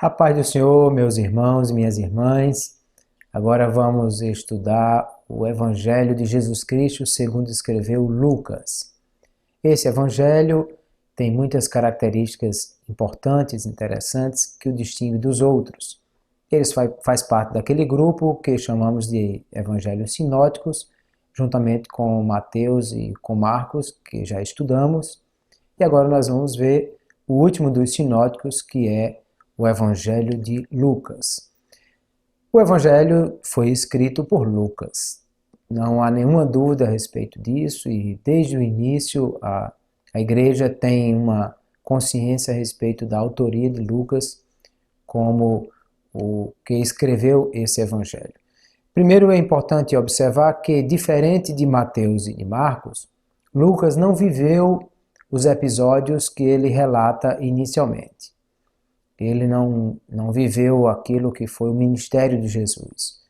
A paz do Senhor, meus irmãos e minhas irmãs. Agora vamos estudar o Evangelho de Jesus Cristo segundo escreveu Lucas. Esse Evangelho tem muitas características importantes, interessantes, que o distingue dos outros. Ele faz parte daquele grupo que chamamos de Evangelhos sinóticos, juntamente com Mateus e com Marcos, que já estudamos. E agora nós vamos ver o último dos sinóticos, que é o Evangelho de Lucas. O Evangelho foi escrito por Lucas. Não há nenhuma dúvida a respeito disso e desde o início a igreja tem uma consciência a respeito da autoria de Lucas como o que escreveu esse Evangelho. Primeiro é importante observar que, diferente de Mateus e de Marcos, Lucas não viveu os episódios que ele relata inicialmente. Ele não viveu aquilo que foi o ministério de Jesus.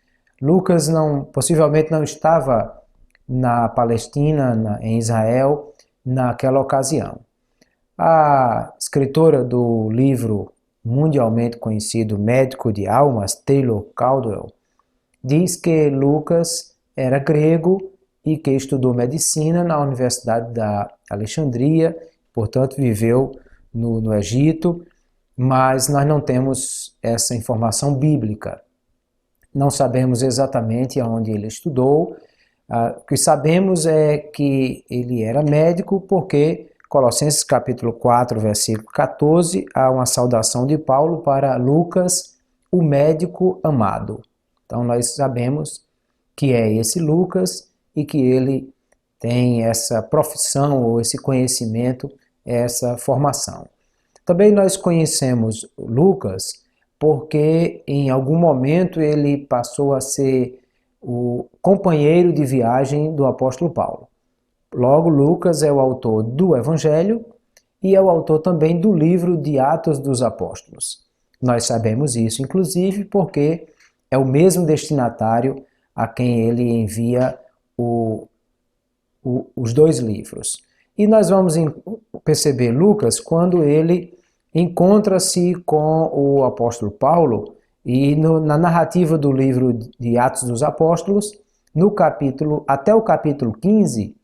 Lucas possivelmente não estava na Palestina, em Israel, naquela ocasião. A escritora do livro mundialmente conhecido Médico de Almas, Taylor Caldwell, diz que Lucas era grego e que estudou medicina na Universidade da Alexandria, portanto viveu no Egito, mas nós não temos essa informação bíblica. Não sabemos exatamente aonde ele estudou. O que sabemos é que ele era médico porque Colossenses capítulo 4, versículo 14, há uma saudação de Paulo para Lucas, o médico amado. Então nós sabemos que é esse Lucas e que ele tem essa profissão ou esse conhecimento, essa formação. Também nós conhecemos Lucas porque em algum momento ele passou a ser o companheiro de viagem do apóstolo Paulo. Logo, Lucas é o autor do Evangelho e é o autor também do livro de Atos dos Apóstolos. Nós sabemos isso, inclusive, porque é o mesmo destinatário a quem ele envia os dois livros. E nós vamos perceber Lucas quando ele encontra-se com o apóstolo Paulo e na narrativa do livro de Atos dos Apóstolos, até o capítulo 15,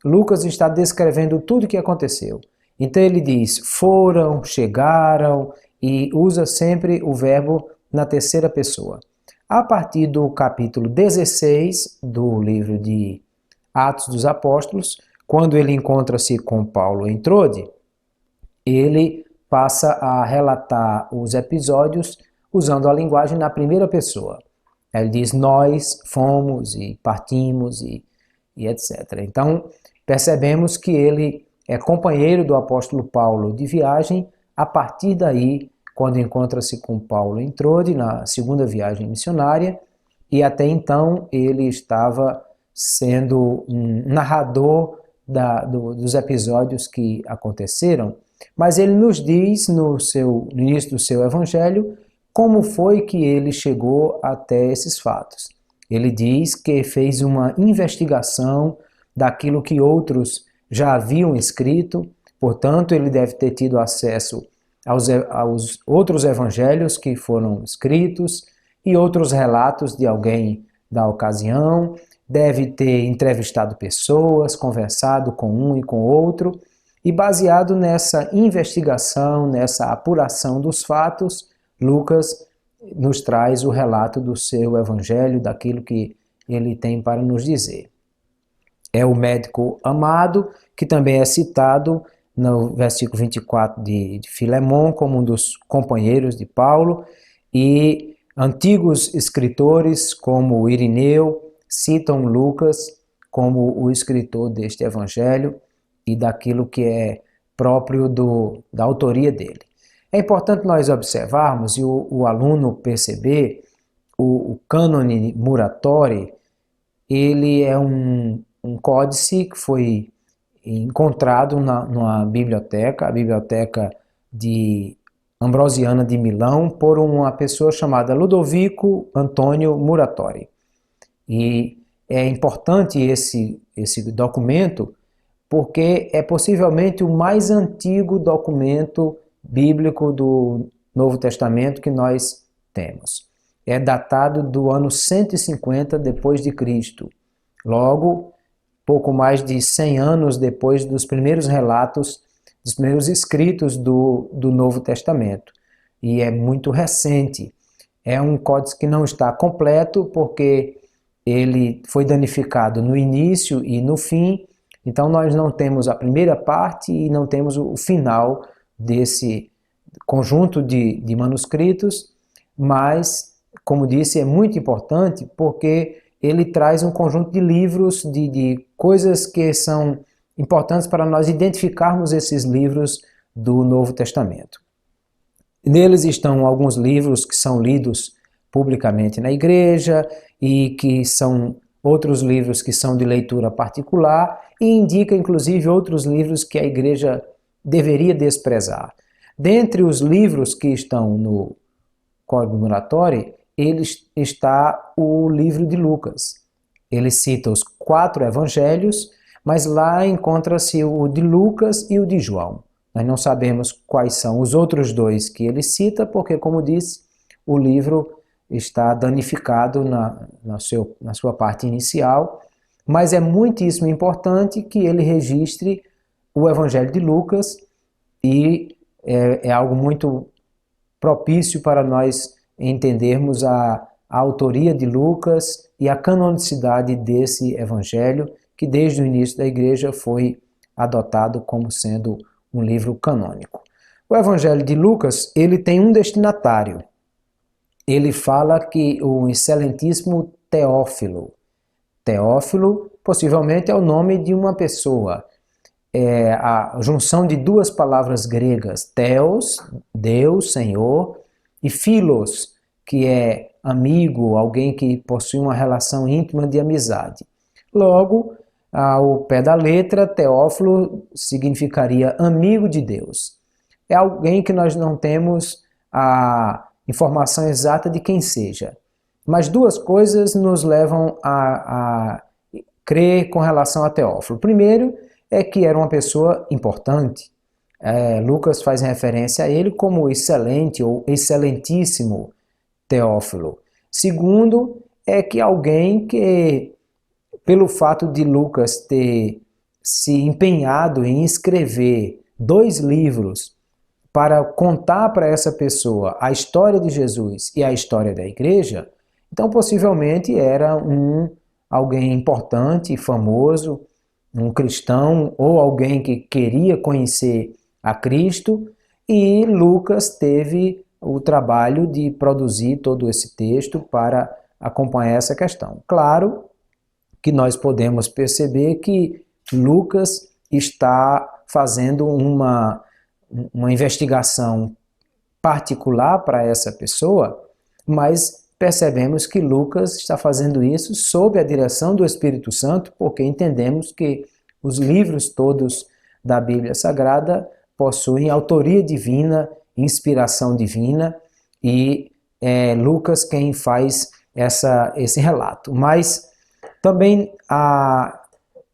Lucas está descrevendo tudo o que aconteceu. Então ele diz, foram, chegaram, e usa sempre o verbo na terceira pessoa. A partir do capítulo 16 do livro de Atos dos Apóstolos, quando ele encontra-se com Paulo em Trode, ele passa a relatar os episódios usando a linguagem na primeira pessoa. Ele diz, nós fomos e partimos e etc. Então, percebemos que ele é companheiro do apóstolo Paulo de viagem. A partir daí, quando encontra-se com Paulo em Trode, na segunda viagem missionária, e até então ele estava sendo um narrador dos episódios que aconteceram, mas ele nos diz no início do seu evangelho como foi que ele chegou até esses fatos. Ele diz que fez uma investigação daquilo que outros já haviam escrito, portanto ele deve ter tido acesso aos outros evangelhos que foram escritos e outros relatos de alguém da ocasião, deve ter entrevistado pessoas, conversado com um e com outro, e baseado nessa investigação, nessa apuração dos fatos, Lucas nos traz o relato do seu evangelho, daquilo que ele tem para nos dizer. É o médico amado, que também é citado no versículo 24 de Filemão, como um dos companheiros de Paulo, e antigos escritores, como Irineu, citam Lucas como o escritor deste evangelho e daquilo que é próprio da autoria dele. É importante nós observarmos e o aluno perceber o cânone Muratori. Ele é um códice que foi encontrado numa biblioteca, a biblioteca Ambrosiana de Milão, por uma pessoa chamada Ludovico Antônio Muratori. E é importante esse documento porque é possivelmente o mais antigo documento bíblico Novo Testamento que nós temos. É datado do ano 150 depois de Cristo. Logo, pouco mais de 100 anos depois dos primeiros relatos, dos primeiros escritos do Novo Testamento. E é muito recente. É um códice que não está completo porque ele foi danificado no início e no fim, então nós não temos a primeira parte e não temos o final desse conjunto de manuscritos, mas, como disse, é muito importante porque ele traz um conjunto de livros, de coisas que são importantes para nós identificarmos esses livros do Novo Testamento. Neles estão alguns livros que são lidos publicamente na igreja e que são outros livros que são de leitura particular e indica inclusive outros livros que a igreja deveria desprezar. Dentre os livros que estão no Código Muratori, está o livro de Lucas. Ele cita os 4 evangelhos, mas lá encontra-se o de Lucas e o de João. Nós não sabemos quais são os outros 2 que ele cita, porque, como disse, o livro está danificado na sua parte inicial, mas é muitíssimo importante que ele registre o Evangelho de Lucas e é algo muito propício para nós entendermos a autoria de Lucas e a canonicidade desse Evangelho, que desde o início da igreja foi adotado como sendo um livro canônico. O Evangelho de Lucas, ele tem um destinatário. Ele fala que o excelentíssimo Teófilo. Teófilo possivelmente é o nome de uma pessoa. É a junção de 2 palavras gregas, Theos, Deus, Senhor, e Philos, que é amigo, alguém que possui uma relação íntima de amizade. Logo, ao pé da letra, Teófilo significaria amigo de Deus. É alguém que nós não temos a informação exata de quem seja. Mas 2 coisas nos levam a crer com relação a Teófilo. Primeiro, é que era uma pessoa importante. Lucas faz referência a ele como excelente ou excelentíssimo Teófilo. Segundo, é que alguém que, pelo fato de Lucas ter se empenhado em escrever 2 livros para contar para essa pessoa a história de Jesus e a história da igreja, então possivelmente era alguém importante, famoso, um cristão ou alguém que queria conhecer a Cristo, e Lucas teve o trabalho de produzir todo esse texto para acompanhar essa questão. Claro que nós podemos perceber que Lucas está fazendo uma investigação particular para essa pessoa, mas percebemos que Lucas está fazendo isso sob a direção do Espírito Santo, porque entendemos que os livros todos da Bíblia Sagrada possuem autoria divina, inspiração divina, e é Lucas quem faz esse relato. Mas também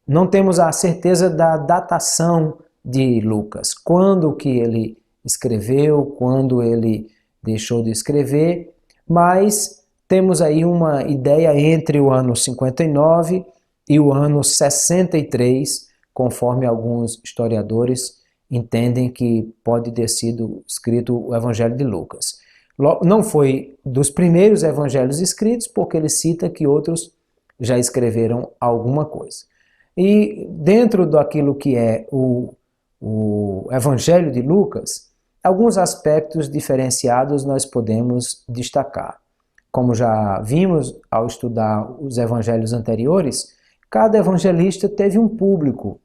não temos a certeza da datação de Lucas, quando que ele escreveu, quando ele deixou de escrever, mas temos aí uma ideia entre o ano 59 e o ano 63, conforme alguns historiadores entendem que pode ter sido escrito o Evangelho de Lucas. Não foi dos primeiros evangelhos escritos, porque ele cita que outros já escreveram alguma coisa. E dentro daquilo que é o Evangelho de Lucas, alguns aspectos diferenciados nós podemos destacar. Como já vimos ao estudar os evangelhos anteriores, cada evangelista teve um público,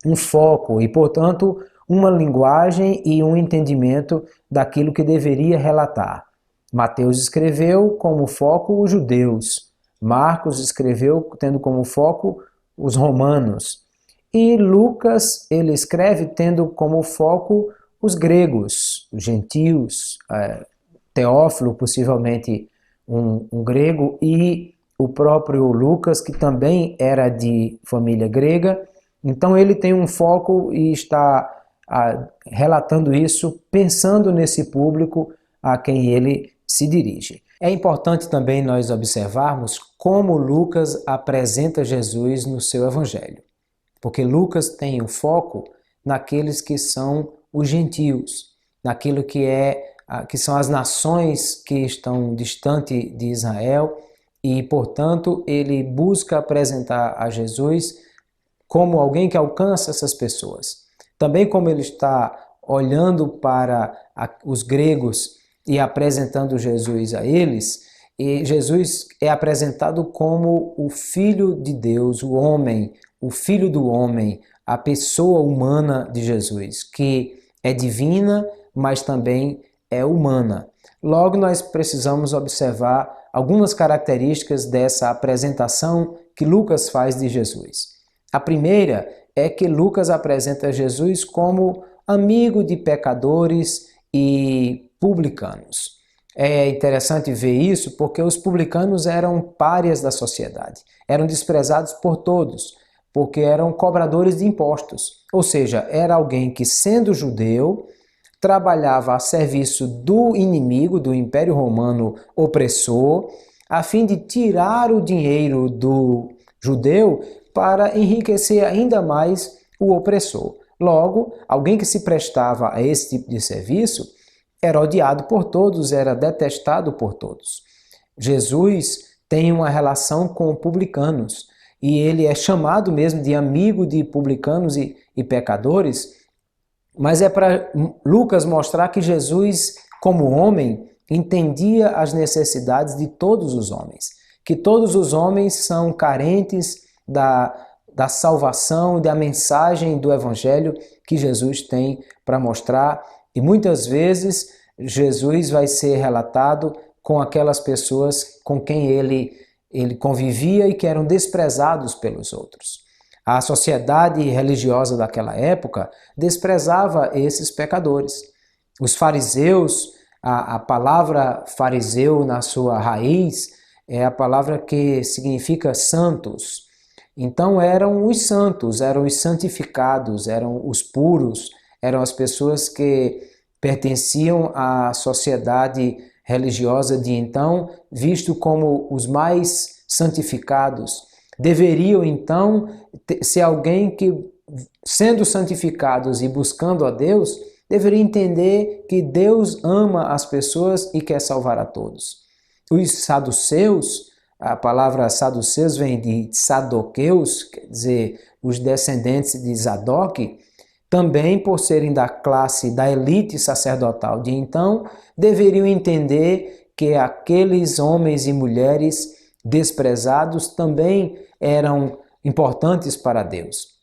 um foco e, portanto, uma linguagem e um entendimento daquilo que deveria relatar. Mateus escreveu como foco os judeus, Marcos escreveu tendo como foco os romanos, e Lucas ele escreve tendo como foco os gregos, os gentios, Teófilo possivelmente um grego, e o próprio Lucas, que também era de família grega. Então ele tem um foco e está relatando isso, pensando nesse público a quem ele se dirige. É importante também nós observarmos como Lucas apresenta Jesus no seu evangelho, porque Lucas tem o foco naqueles que são os gentios, naquilo que são as nações que estão distante de Israel, e, portanto, ele busca apresentar a Jesus como alguém que alcança essas pessoas. Também como ele está olhando para os gregos e apresentando Jesus a eles, e Jesus é apresentado como o Filho de Deus, o homem, o Filho do homem, a pessoa humana de Jesus, que é divina, mas também é humana. Logo, nós precisamos observar algumas características dessa apresentação que Lucas faz de Jesus. A primeira é que Lucas apresenta Jesus como amigo de pecadores e publicanos. É interessante ver isso porque os publicanos eram párias da sociedade, eram desprezados por todos, porque eram cobradores de impostos. Ou seja, era alguém que, sendo judeu, trabalhava a serviço do inimigo, do Império Romano opressor, a fim de tirar o dinheiro do judeu para enriquecer ainda mais o opressor. Logo, alguém que se prestava a esse tipo de serviço era odiado por todos, era detestado por todos. Jesus tem uma relação com publicanos e ele é chamado mesmo de amigo de publicanos e pecadores, mas é para Lucas mostrar que Jesus, como homem, entendia as necessidades de todos os homens, que todos os homens são carentes da salvação e da mensagem do Evangelho que Jesus tem para mostrar. E muitas vezes Jesus vai ser relatado com aquelas pessoas com quem ele convivia e que eram desprezados pelos outros. A sociedade religiosa daquela época desprezava esses pecadores. Os fariseus, a palavra fariseu na sua raiz é a palavra que significa santos. Então eram os santos, eram os santificados, eram os puros, eram as pessoas que pertenciam à sociedade religiosa de então, visto como os mais santificados. Deveriam então ser alguém que, sendo santificados e buscando a Deus, deveria entender que Deus ama as pessoas e quer salvar a todos. Os saduceus, a palavra saduceus vem de sadoqueus, quer dizer, os descendentes de Zadok, também por serem da classe, da elite sacerdotal de então, deveriam entender que aqueles homens e mulheres desprezados também eram importantes para Deus.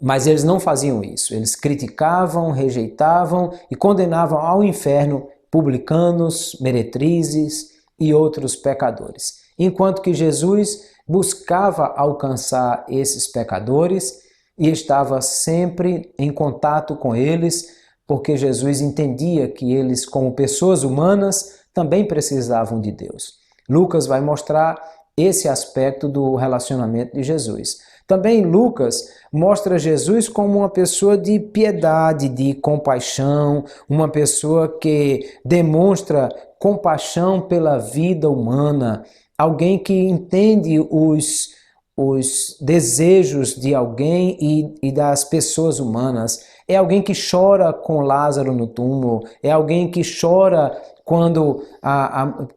Mas eles não faziam isso. Eles criticavam, rejeitavam e condenavam ao inferno publicanos, meretrizes e outros pecadores. Enquanto que Jesus buscava alcançar esses pecadores e estava sempre em contato com eles, porque Jesus entendia que eles, como pessoas humanas, também precisavam de Deus. Lucas vai mostrar esse aspecto do relacionamento de Jesus. Também Lucas mostra Jesus como uma pessoa de piedade, de compaixão, uma pessoa que demonstra compaixão pela vida humana, alguém que entende os desejos de alguém e das pessoas humanas. É alguém que chora com Lázaro no túmulo, é alguém que chora quando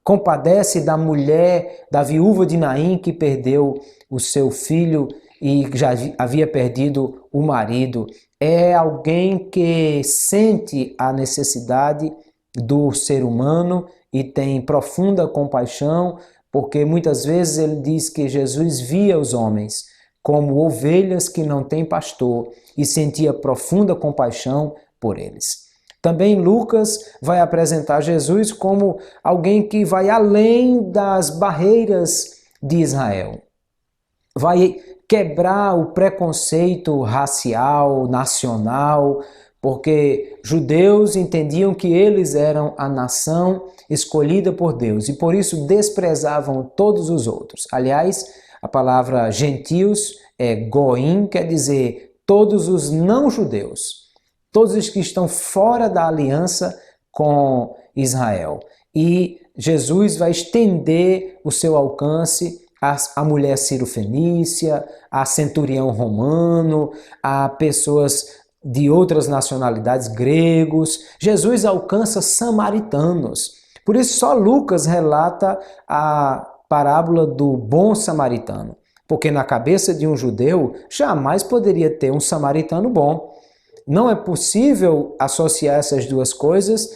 compadece da mulher, da viúva de Naim que perdeu o seu filho e já havia perdido o marido. É alguém que sente a necessidade do ser humano e tem profunda compaixão, porque muitas vezes ele diz que Jesus via os homens como ovelhas que não têm pastor e sentia profunda compaixão por eles. Também Lucas vai apresentar Jesus como alguém que vai além das barreiras de Israel. Vai quebrar o preconceito racial, nacional, porque judeus entendiam que eles eram a nação escolhida por Deus e por isso desprezavam todos os outros. Aliás, a palavra gentios é goim, quer dizer todos os não-judeus. todos os que estão fora da aliança com Israel. E Jesus vai estender o seu alcance à mulher cirofenícia, a centurião romano, a pessoas de outras nacionalidades, gregos. Jesus alcança samaritanos. Por isso só Lucas relata a parábola do bom samaritano, porque na cabeça de um judeu jamais poderia ter um samaritano bom. Não é possível associar essas duas coisas,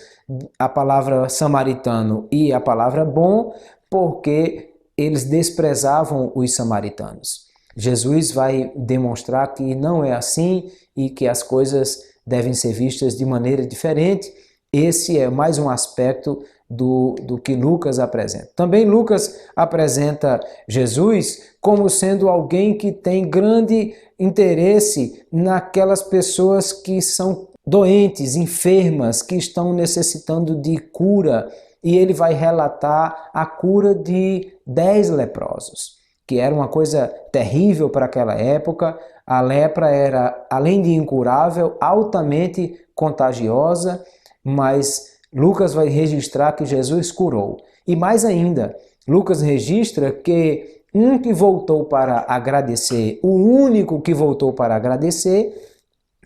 a palavra samaritano e a palavra bom, porque eles desprezavam os samaritanos. Jesus vai demonstrar que não é assim e que as coisas devem ser vistas de maneira diferente. Esse é mais um aspecto do que Lucas apresenta. Também Lucas apresenta Jesus como sendo alguém que tem grande interesse naquelas pessoas que são doentes, enfermas, que estão necessitando de cura. E ele vai relatar a cura de 10 leprosos, que era uma coisa terrível para aquela época. A lepra era, além de incurável, altamente contagiosa, mas Lucas vai registrar que Jesus curou. E mais ainda, Lucas registra que um que voltou para agradecer, o único que voltou para agradecer,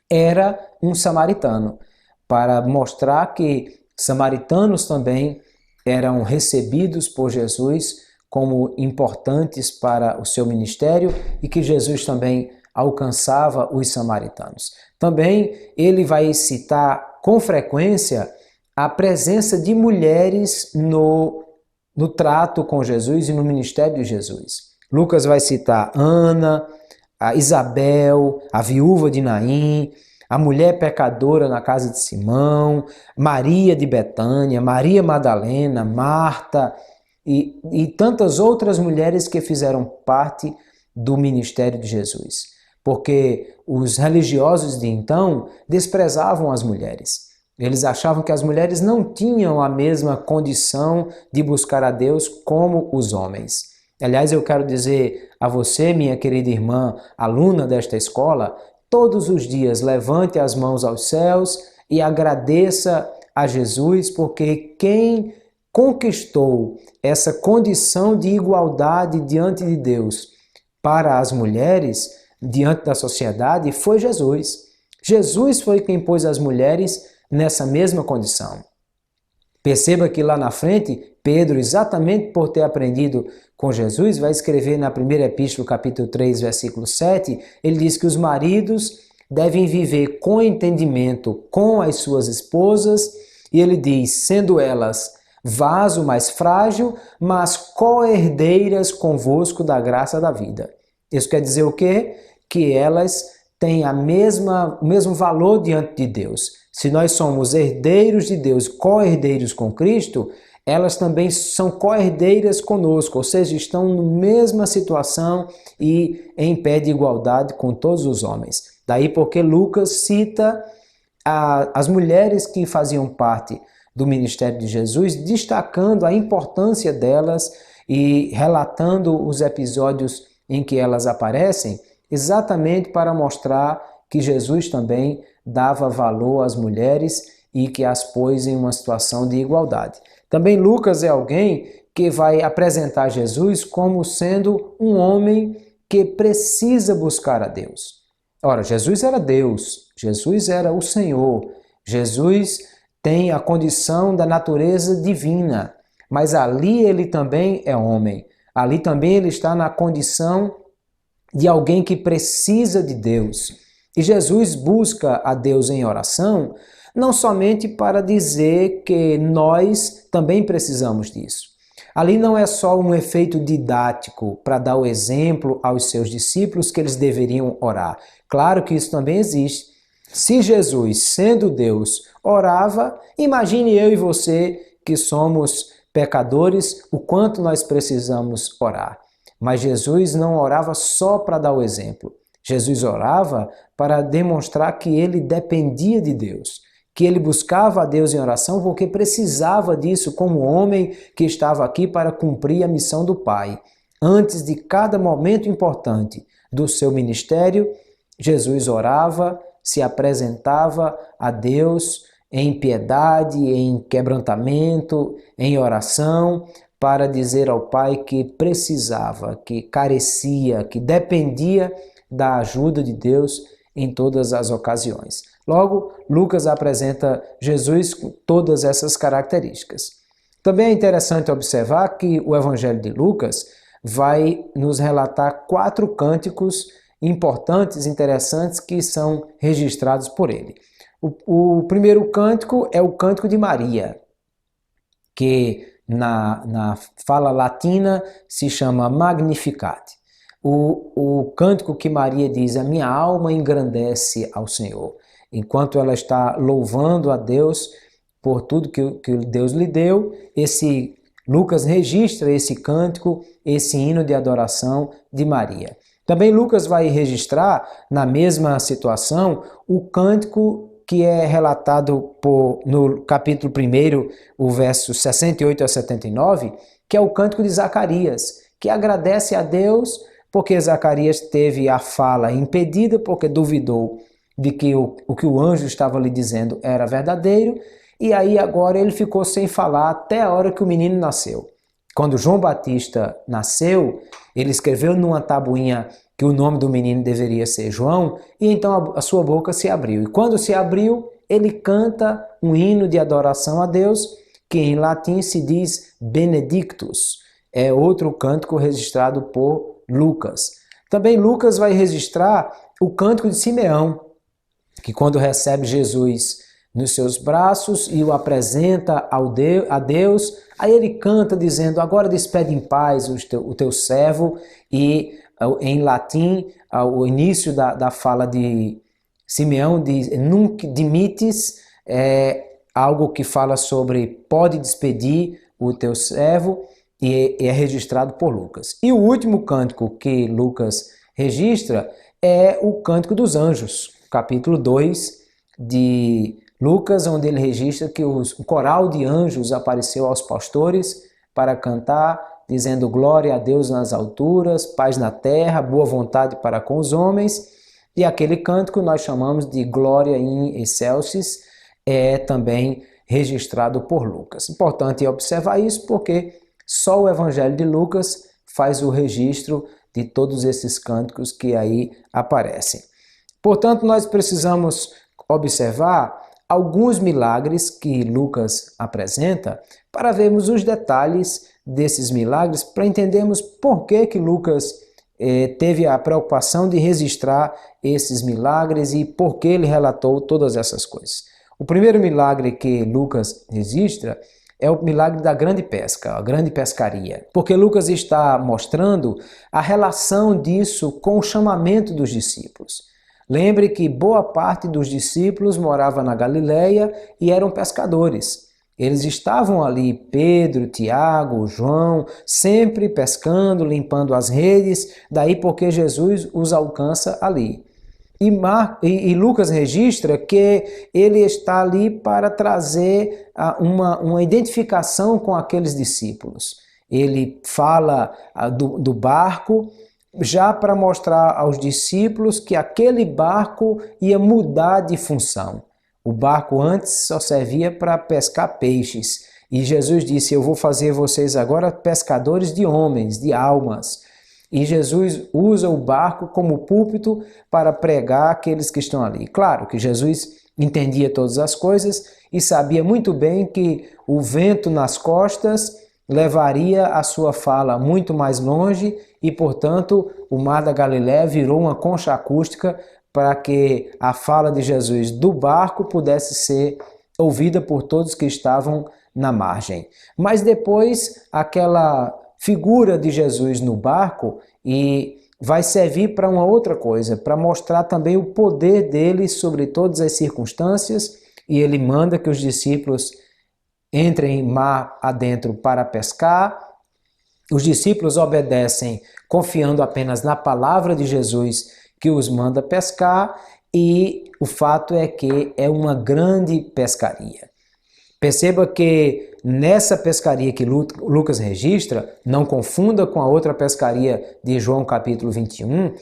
era um samaritano, para mostrar que samaritanos também eram recebidos por Jesus como importantes para o seu ministério e que Jesus também alcançava os samaritanos. Também ele vai citar com frequência a presença de mulheres no trato com Jesus e no ministério de Jesus. Lucas vai citar Ana, a Isabel, a viúva de Naim, a mulher pecadora na casa de Simão, Maria de Betânia, Maria Madalena, Marta e tantas outras mulheres que fizeram parte do ministério de Jesus. Porque os religiosos de então desprezavam as mulheres. Eles achavam que as mulheres não tinham a mesma condição de buscar a Deus como os homens. Aliás, eu quero dizer a você, minha querida irmã, aluna desta escola, todos os dias levante as mãos aos céus e agradeça a Jesus, porque quem conquistou essa condição de igualdade diante de Deus para as mulheres, diante da sociedade, foi Jesus. Jesus foi quem pôs as mulheres nessa mesma condição. Perceba que lá na frente, Pedro, exatamente por ter aprendido com Jesus, vai escrever na primeira epístola, capítulo 3, versículo 7, ele diz que os maridos devem viver com entendimento com as suas esposas, e ele diz, sendo elas vaso mais frágil, mas co-herdeiras convosco da graça da vida. Isso quer dizer o quê? Que elas têm o mesmo valor diante de Deus. Se nós somos herdeiros de Deus, co-herdeiros com Cristo, elas também são co-herdeiras conosco, ou seja, estão na mesma situação e em pé de igualdade com todos os homens. Daí porque Lucas cita as mulheres que faziam parte do ministério de Jesus, destacando a importância delas e relatando os episódios em que elas aparecem, exatamente para mostrar que Jesus também dava valor às mulheres e que as pôs em uma situação de igualdade. Também Lucas é alguém que vai apresentar Jesus como sendo um homem que precisa buscar a Deus. Ora, Jesus era Deus, Jesus era o Senhor, Jesus tem a condição da natureza divina, mas ali ele também é homem, ali também ele está na condição de alguém que precisa de Deus. E Jesus busca a Deus em oração, não somente para dizer que nós também precisamos disso. Ali não é só um efeito didático para dar o exemplo aos seus discípulos que eles deveriam orar. Claro que isso também existe. Se Jesus, sendo Deus, orava, imagine eu e você que somos pecadores, o quanto nós precisamos orar. Mas Jesus não orava só para dar o exemplo. Jesus orava para demonstrar que ele dependia de Deus, que ele buscava a Deus em oração porque precisava disso como homem que estava aqui para cumprir a missão do Pai. Antes de cada momento importante do seu ministério, Jesus orava se apresentava a Deus em piedade, em quebrantamento, em oração, para dizer ao Pai que precisava, que carecia, que dependia da ajuda de Deus em todas as ocasiões. Logo, Lucas apresenta Jesus com todas essas características. Também é interessante observar que o Evangelho de Lucas vai nos relatar 4 cânticos importantes, interessantes, que são registrados por ele. O primeiro cântico é o Cântico de Maria, que na fala latina se chama Magnificat. O cântico que Maria diz: a minha alma engrandece ao Senhor, enquanto ela está louvando a Deus por tudo que Deus lhe deu. Esse Lucas registra esse cântico, esse hino de adoração de Maria. Também Lucas vai registrar, na mesma situação, o cântico que é relatado no capítulo 1, o verso 68 a 79, que é o cântico de Zacarias, que agradece a Deus porque Zacarias teve a fala impedida, porque duvidou de que o que o anjo estava lhe dizendo era verdadeiro, e aí agora ele ficou sem falar até a hora que o menino nasceu. Quando João Batista nasceu, ele escreveu numa tabuinha que o nome do menino deveria ser João, e então a sua boca se abriu. E quando se abriu, ele canta um hino de adoração a Deus, que em latim se diz Benedictus. É outro cântico registrado por Lucas. Também Lucas vai registrar o cântico de Simeão, que quando recebe Jesus nos seus braços e o apresenta a Deus, aí ele canta dizendo: agora despede em paz o teu servo, e em latim, o início da fala de Simeão diz Nunc dimittis, algo que fala sobre pode despedir o teu servo, e é registrado por Lucas. E o último cântico que Lucas registra é o Cântico dos Anjos, capítulo 2 de Lucas, onde ele registra que o coral de anjos apareceu aos pastores para cantar, dizendo glória a Deus nas alturas, paz na terra, boa vontade para com os homens. E aquele cântico nós chamamos de Glória in excelsis, é também registrado por Lucas. Importante observar isso porque só o Evangelho de Lucas faz o registro de todos esses cânticos que aí aparecem. Portanto, nós precisamos observar alguns milagres que Lucas apresenta para vermos os detalhes desses milagres, para entendermos por que Lucas teve a preocupação de registrar esses milagres e por que ele relatou todas essas coisas. O primeiro milagre que Lucas registra é o milagre da grande pesca, a grande pescaria, porque Lucas está mostrando a relação disso com o chamamento dos discípulos. Lembre que boa parte dos discípulos morava na Galileia e eram pescadores. Eles estavam ali, Pedro, Tiago, João, sempre pescando, limpando as redes, daí porque Jesus os alcança ali. E Lucas registra que ele está ali para trazer uma identificação com aqueles discípulos. Ele fala do barco, já para mostrar aos discípulos que aquele barco ia mudar de função. O barco antes só servia para pescar peixes. E Jesus disse: eu vou fazer vocês agora pescadores de homens, de almas. E Jesus usa o barco como púlpito para pregar aqueles que estão ali. Claro que Jesus entendia todas as coisas e sabia muito bem que o vento nas costas levaria a sua fala muito mais longe e, portanto, o mar da Galileia virou uma concha acústica para que a fala de Jesus do barco pudesse ser ouvida por todos que estavam na margem. Mas depois, aquela figura de Jesus no barco e vai servir para uma outra coisa, para mostrar também o poder dele sobre todas as circunstâncias, e ele manda que os discípulos entrem mar adentro para pescar. Os discípulos obedecem confiando apenas na palavra de Jesus que os manda pescar, e o fato é que é uma grande pescaria. Perceba que nessa pescaria que Lucas registra, não confunda com a outra pescaria de João capítulo 21,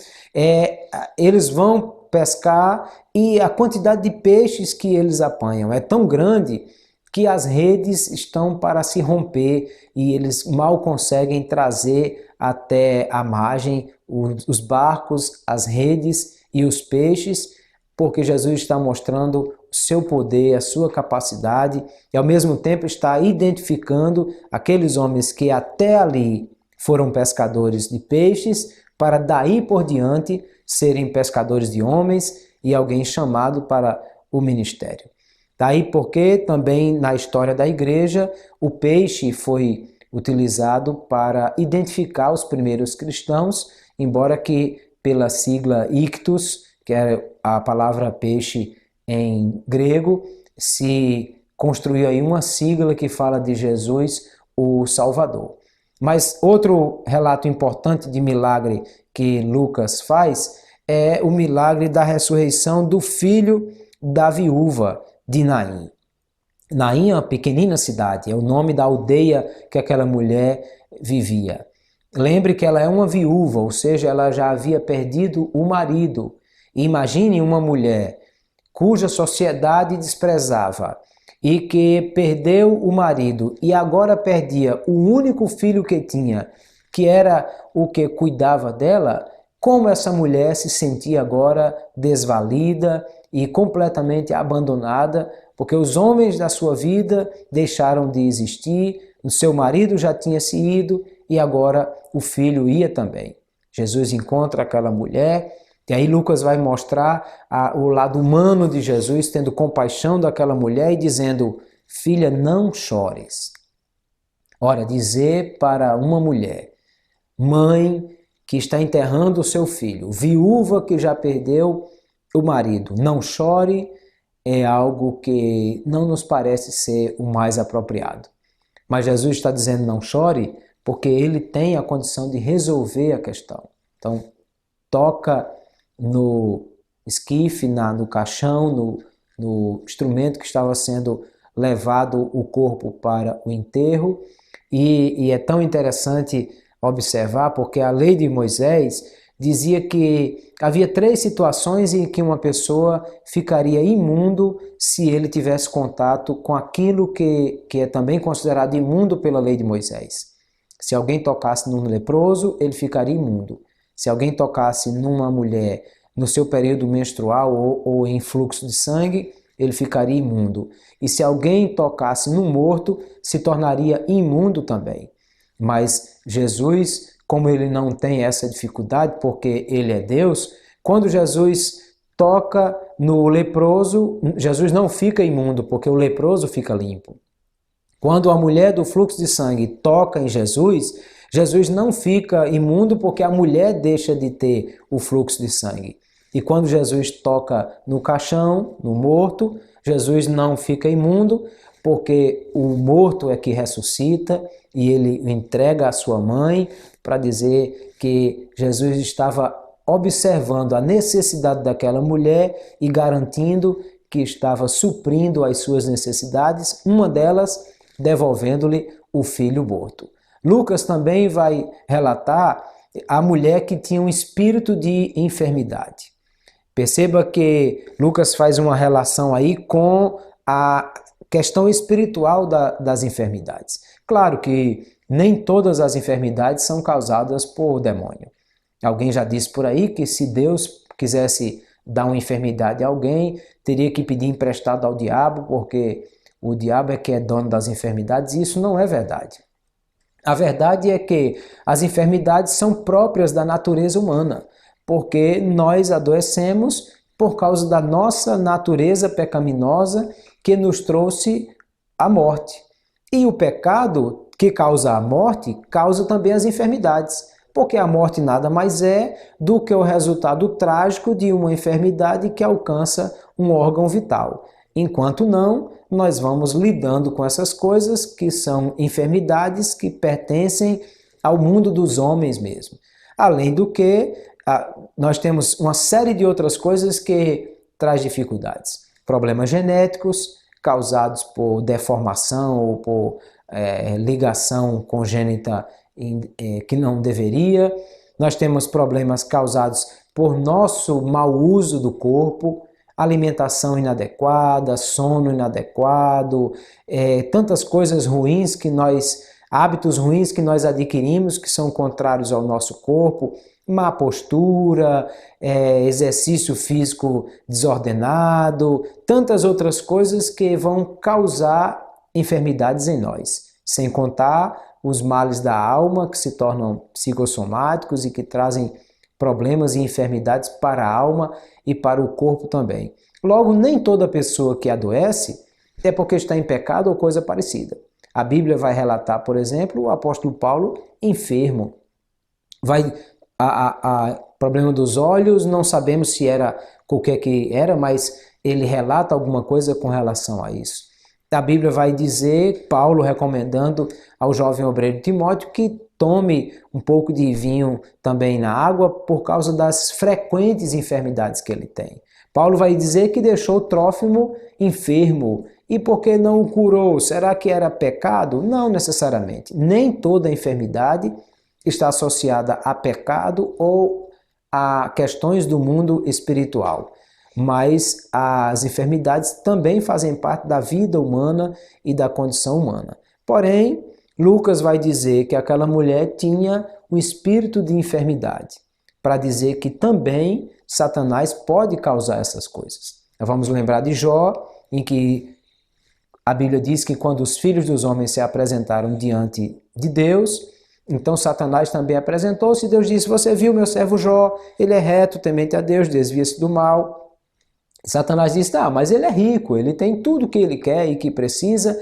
eles vão pescar e a quantidade de peixes que eles apanham é tão grande que as redes estão para se romper e eles mal conseguem trazer até a margem os barcos, as redes e os peixes, porque Jesus está mostrando o seu poder, a sua capacidade e ao mesmo tempo está identificando aqueles homens que até ali foram pescadores de peixes para daí por diante serem pescadores de homens e alguém chamado para o ministério. Daí porque também na história da igreja o peixe foi utilizado para identificar os primeiros cristãos, embora que pela sigla ictus, que é a palavra peixe em grego, se construiu aí uma sigla que fala de Jesus, o Salvador. Mas outro relato importante de milagre que Lucas faz é o milagre da ressurreição do filho da viúva de Naim. Naim é uma pequenina cidade, é o nome da aldeia que aquela mulher vivia. Lembre que ela é uma viúva, ou seja, ela já havia perdido o marido. E imagine uma mulher cuja sociedade desprezava e que perdeu o marido e agora perdia o único filho que tinha, que era o que cuidava dela. Como essa mulher se sentia agora desvalida e completamente abandonada, porque os homens da sua vida deixaram de existir, o seu marido já tinha se ido e agora o filho ia também. Jesus encontra aquela mulher e aí Lucas vai mostrar o lado humano de Jesus, tendo compaixão daquela mulher e dizendo: filha, não chores. Ora, dizer para uma mulher, mãe que está enterrando o seu filho, viúva que já perdeu o marido, não chore, é algo que não nos parece ser o mais apropriado. Mas Jesus está dizendo não chore porque ele tem a condição de resolver a questão. Então, toca no esquife, no caixão, no instrumento que estava sendo levado o corpo para o enterro. E é tão interessante observar porque a lei de Moisés dizia que havia 3 situações em que uma pessoa ficaria imundo se ele tivesse contato com aquilo que é também considerado imundo pela lei de Moisés. Se alguém tocasse num leproso, ele ficaria imundo. Se alguém tocasse numa mulher no seu período menstrual ou em fluxo de sangue, ele ficaria imundo. E se alguém tocasse num morto, se tornaria imundo também. Mas Jesus, como ele não tem essa dificuldade, porque ele é Deus, quando Jesus toca no leproso, Jesus não fica imundo, porque o leproso fica limpo. Quando a mulher do fluxo de sangue toca em Jesus, Jesus não fica imundo porque a mulher deixa de ter o fluxo de sangue. E quando Jesus toca no caixão, no morto, Jesus não fica imundo porque o morto é que ressuscita e ele o entrega à sua mãe para dizer que Jesus estava observando a necessidade daquela mulher e garantindo que estava suprindo as suas necessidades, uma delas devolvendo-lhe o filho morto. Lucas também vai relatar a mulher que tinha um espírito de enfermidade. Perceba que Lucas faz uma relação aí com a questão espiritual das enfermidades. Claro que nem todas as enfermidades são causadas por demônio. Alguém já disse por aí que se Deus quisesse dar uma enfermidade a alguém, teria que pedir emprestado ao diabo, porque o diabo é que é dono das enfermidades, e isso não é verdade. A verdade é que as enfermidades são próprias da natureza humana, porque nós adoecemos por causa da nossa natureza pecaminosa que nos trouxe a morte. E o pecado que causa a morte causa também as enfermidades, porque a morte nada mais é do que o resultado trágico de uma enfermidade que alcança um órgão vital. Enquanto não, nós vamos lidando com essas coisas que são enfermidades que pertencem ao mundo dos homens mesmo. Além do que, nós temos uma série de outras coisas que traz dificuldades. Problemas genéticos causados por deformação ou por ligação congênita que não deveria. Nós temos problemas causados por nosso mau uso do corpo, alimentação inadequada, sono inadequado, tantas coisas ruins hábitos ruins que nós adquirimos que são contrários ao nosso corpo, má postura, exercício físico desordenado, tantas outras coisas que vão causar enfermidades em nós, sem contar os males da alma que se tornam psicossomáticos e que trazem problemas e enfermidades para a alma e para o corpo também. Logo, nem toda pessoa que adoece é porque está em pecado ou coisa parecida. A Bíblia vai relatar, por exemplo, o apóstolo Paulo enfermo. Problema dos olhos, não sabemos se era qualquer que era, mas ele relata alguma coisa com relação a isso. A Bíblia vai dizer, Paulo recomendando ao jovem obreiro Timóteo que tome um pouco de vinho também na água por causa das frequentes enfermidades que ele tem. Paulo vai dizer que deixou Trófimo enfermo. E por que não o curou? Será que era pecado? Não necessariamente. Nem toda enfermidade está associada a pecado ou a questões do mundo espiritual. Mas as enfermidades também fazem parte da vida humana e da condição humana. Porém, Lucas vai dizer que aquela mulher tinha um espírito de enfermidade, para dizer que também Satanás pode causar essas coisas. Vamos lembrar de Jó, em que a Bíblia diz que quando os filhos dos homens se apresentaram diante de Deus, então Satanás também apresentou-se e Deus disse, você viu meu servo Jó, ele é reto, temente a Deus, desvia-se do mal. Satanás disse, mas ele é rico, ele tem tudo que ele quer e que precisa.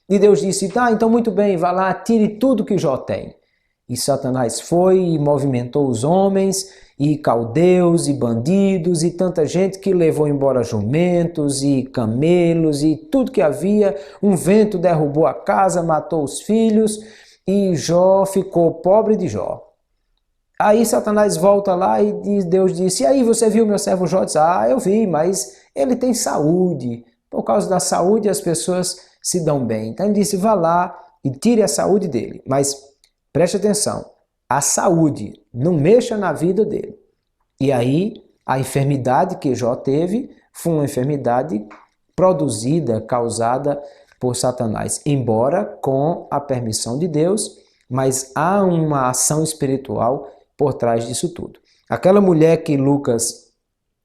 E Deus disse, então muito bem, vá lá, tire tudo que Jó tem. E Satanás foi e movimentou os homens, e caldeus, e bandidos, e tanta gente que levou embora jumentos, e camelos, e tudo que havia. Um vento derrubou a casa, matou os filhos, e Jó ficou pobre de Jó. Aí Satanás volta lá e Deus disse, e aí você viu meu servo Jó? Diz, eu vi, mas ele tem saúde. Por causa da saúde as pessoas se dão bem. Então ele disse, vá lá e tire a saúde dele. Mas preste atenção, a saúde, não mexa na vida dele. E aí a enfermidade que Jó teve foi uma enfermidade produzida, causada por Satanás. Embora com a permissão de Deus, mas há uma ação espiritual por trás disso tudo. Aquela mulher que Lucas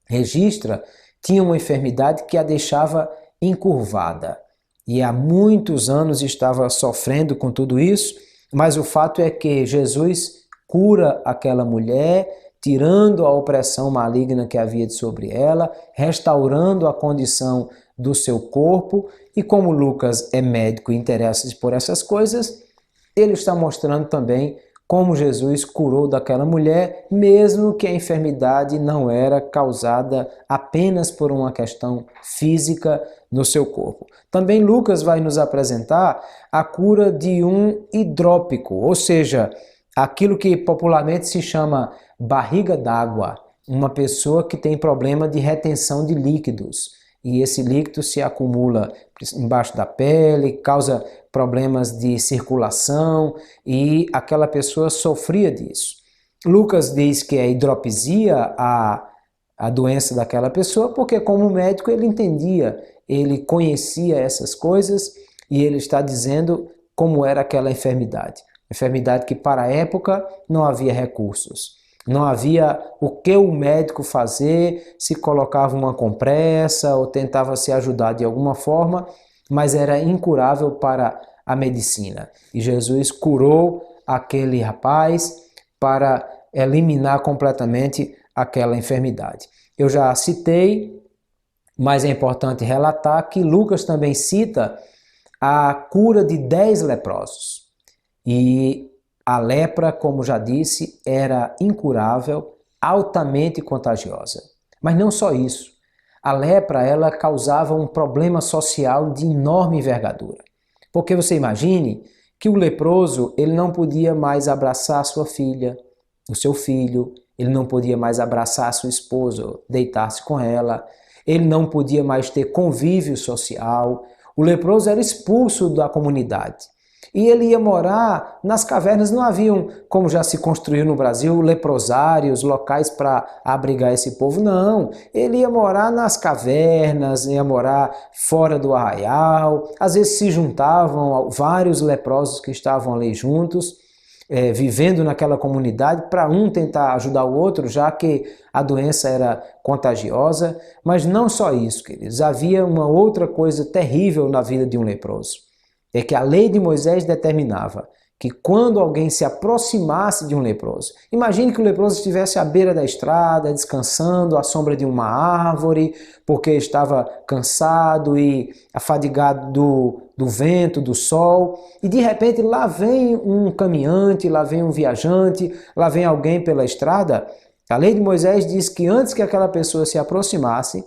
registra tinha uma enfermidade que a deixava encurvada. E há muitos anos estava sofrendo com tudo isso, mas o fato é que Jesus cura aquela mulher, tirando a opressão maligna que havia sobre ela, restaurando a condição do seu corpo. E como Lucas é médico e interessa-se por essas coisas, ele está mostrando também como Jesus curou daquela mulher, mesmo que a enfermidade não era causada apenas por uma questão física no seu corpo. Também Lucas vai nos apresentar a cura de um hidrópico, ou seja, aquilo que popularmente se chama barriga d'água, uma pessoa que tem problema de retenção de líquidos. E esse líquido se acumula embaixo da pele, causa problemas de circulação e aquela pessoa sofria disso. Lucas diz que é hidropisia a doença daquela pessoa porque como médico ele entendia, ele conhecia essas coisas e ele está dizendo como era aquela enfermidade. Enfermidade que para a época não havia recursos. Não havia o que o médico fazer, se colocava uma compressa ou tentava se ajudar de alguma forma, mas era incurável para a medicina. E Jesus curou aquele rapaz para eliminar completamente aquela enfermidade. Eu já citei, mas é importante relatar que Lucas também cita a cura de 10 leprosos. E a lepra, como já disse, era incurável, altamente contagiosa. Mas não só isso. A lepra, ela causava um problema social de enorme envergadura. Porque você imagine que o leproso, ele não podia mais abraçar sua filha, o seu filho, ele não podia mais abraçar sua esposa, deitar-se com ela, ele não podia mais ter convívio social. O leproso era expulso da comunidade. E ele ia morar nas cavernas, não haviam, como já se construiu no Brasil, leprosários, locais para abrigar esse povo, não. Ele ia morar nas cavernas, ia morar fora do arraial, às vezes se juntavam vários leprosos que estavam ali juntos, vivendo naquela comunidade, para um tentar ajudar o outro, já que a doença era contagiosa. Mas não só isso, queridos, havia uma outra coisa terrível na vida de um leproso. É que a lei de Moisés determinava que quando alguém se aproximasse de um leproso, imagine que o leproso estivesse à beira da estrada, descansando à sombra de uma árvore, porque estava cansado e afadigado do vento, do sol, e de repente lá vem um caminhante, lá vem um viajante, lá vem alguém pela estrada. A lei de Moisés diz que antes que aquela pessoa se aproximasse,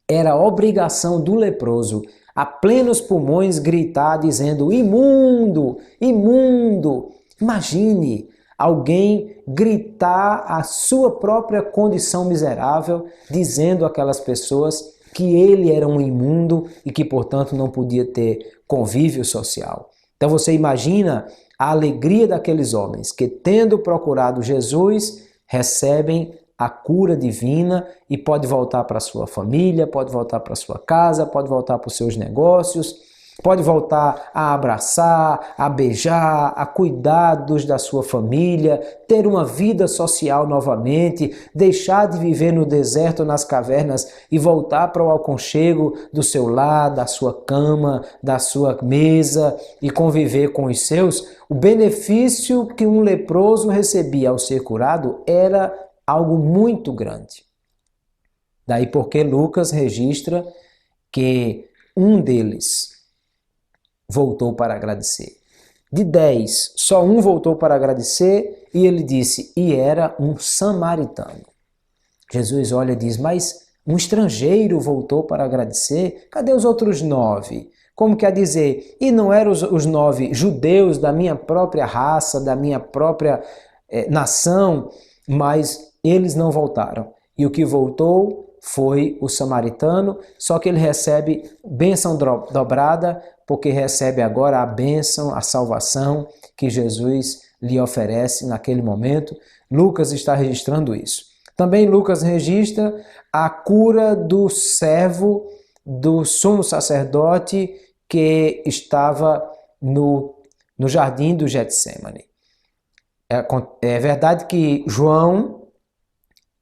era obrigação do leproso a plenos pulmões gritar dizendo: imundo, imundo. Imagine alguém gritar a sua própria condição miserável, dizendo àquelas pessoas que ele era um imundo e que, portanto, não podia ter convívio social. Então você imagina a alegria daqueles homens que, tendo procurado Jesus, recebem a cura divina e pode voltar para sua família, pode voltar para sua casa, pode voltar para os seus negócios, pode voltar a abraçar, a beijar, a cuidar da sua família, ter uma vida social novamente, deixar de viver no deserto, nas cavernas e voltar para o aconchego do seu lar, da sua cama, da sua mesa e conviver com os seus. O benefício que um leproso recebia ao ser curado era algo muito grande. Daí porque Lucas registra que um deles voltou para agradecer. De 10, só um voltou para agradecer e ele disse, e era um samaritano. Jesus olha e diz, mas um estrangeiro voltou para agradecer? Cadê os outros 9? Como quer dizer, e não eram os 9 judeus da minha própria raça, da minha própria nação, mas eles não voltaram. E o que voltou foi o samaritano, só que ele recebe bênção dobrada, porque recebe agora a bênção, a salvação que Jesus lhe oferece naquele momento. Lucas está registrando isso. Também Lucas registra a cura do servo do sumo sacerdote que estava no jardim do Getsêmani. É verdade que João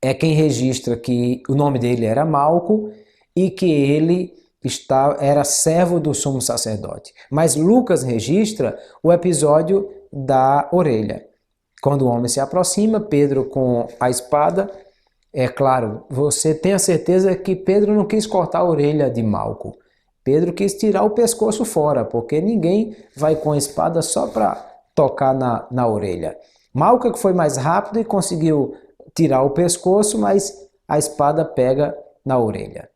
é quem registra que o nome dele era Malco e que ele era servo do sumo sacerdote. Mas Lucas registra o episódio da orelha. Quando o homem se aproxima, Pedro com a espada, é claro, você tem a certeza que Pedro não quis cortar a orelha de Malco. Pedro quis tirar o pescoço fora, porque ninguém vai com a espada só para tocar na orelha. Malco que foi mais rápido e conseguiu tirar o pescoço, mas a espada pega na orelha.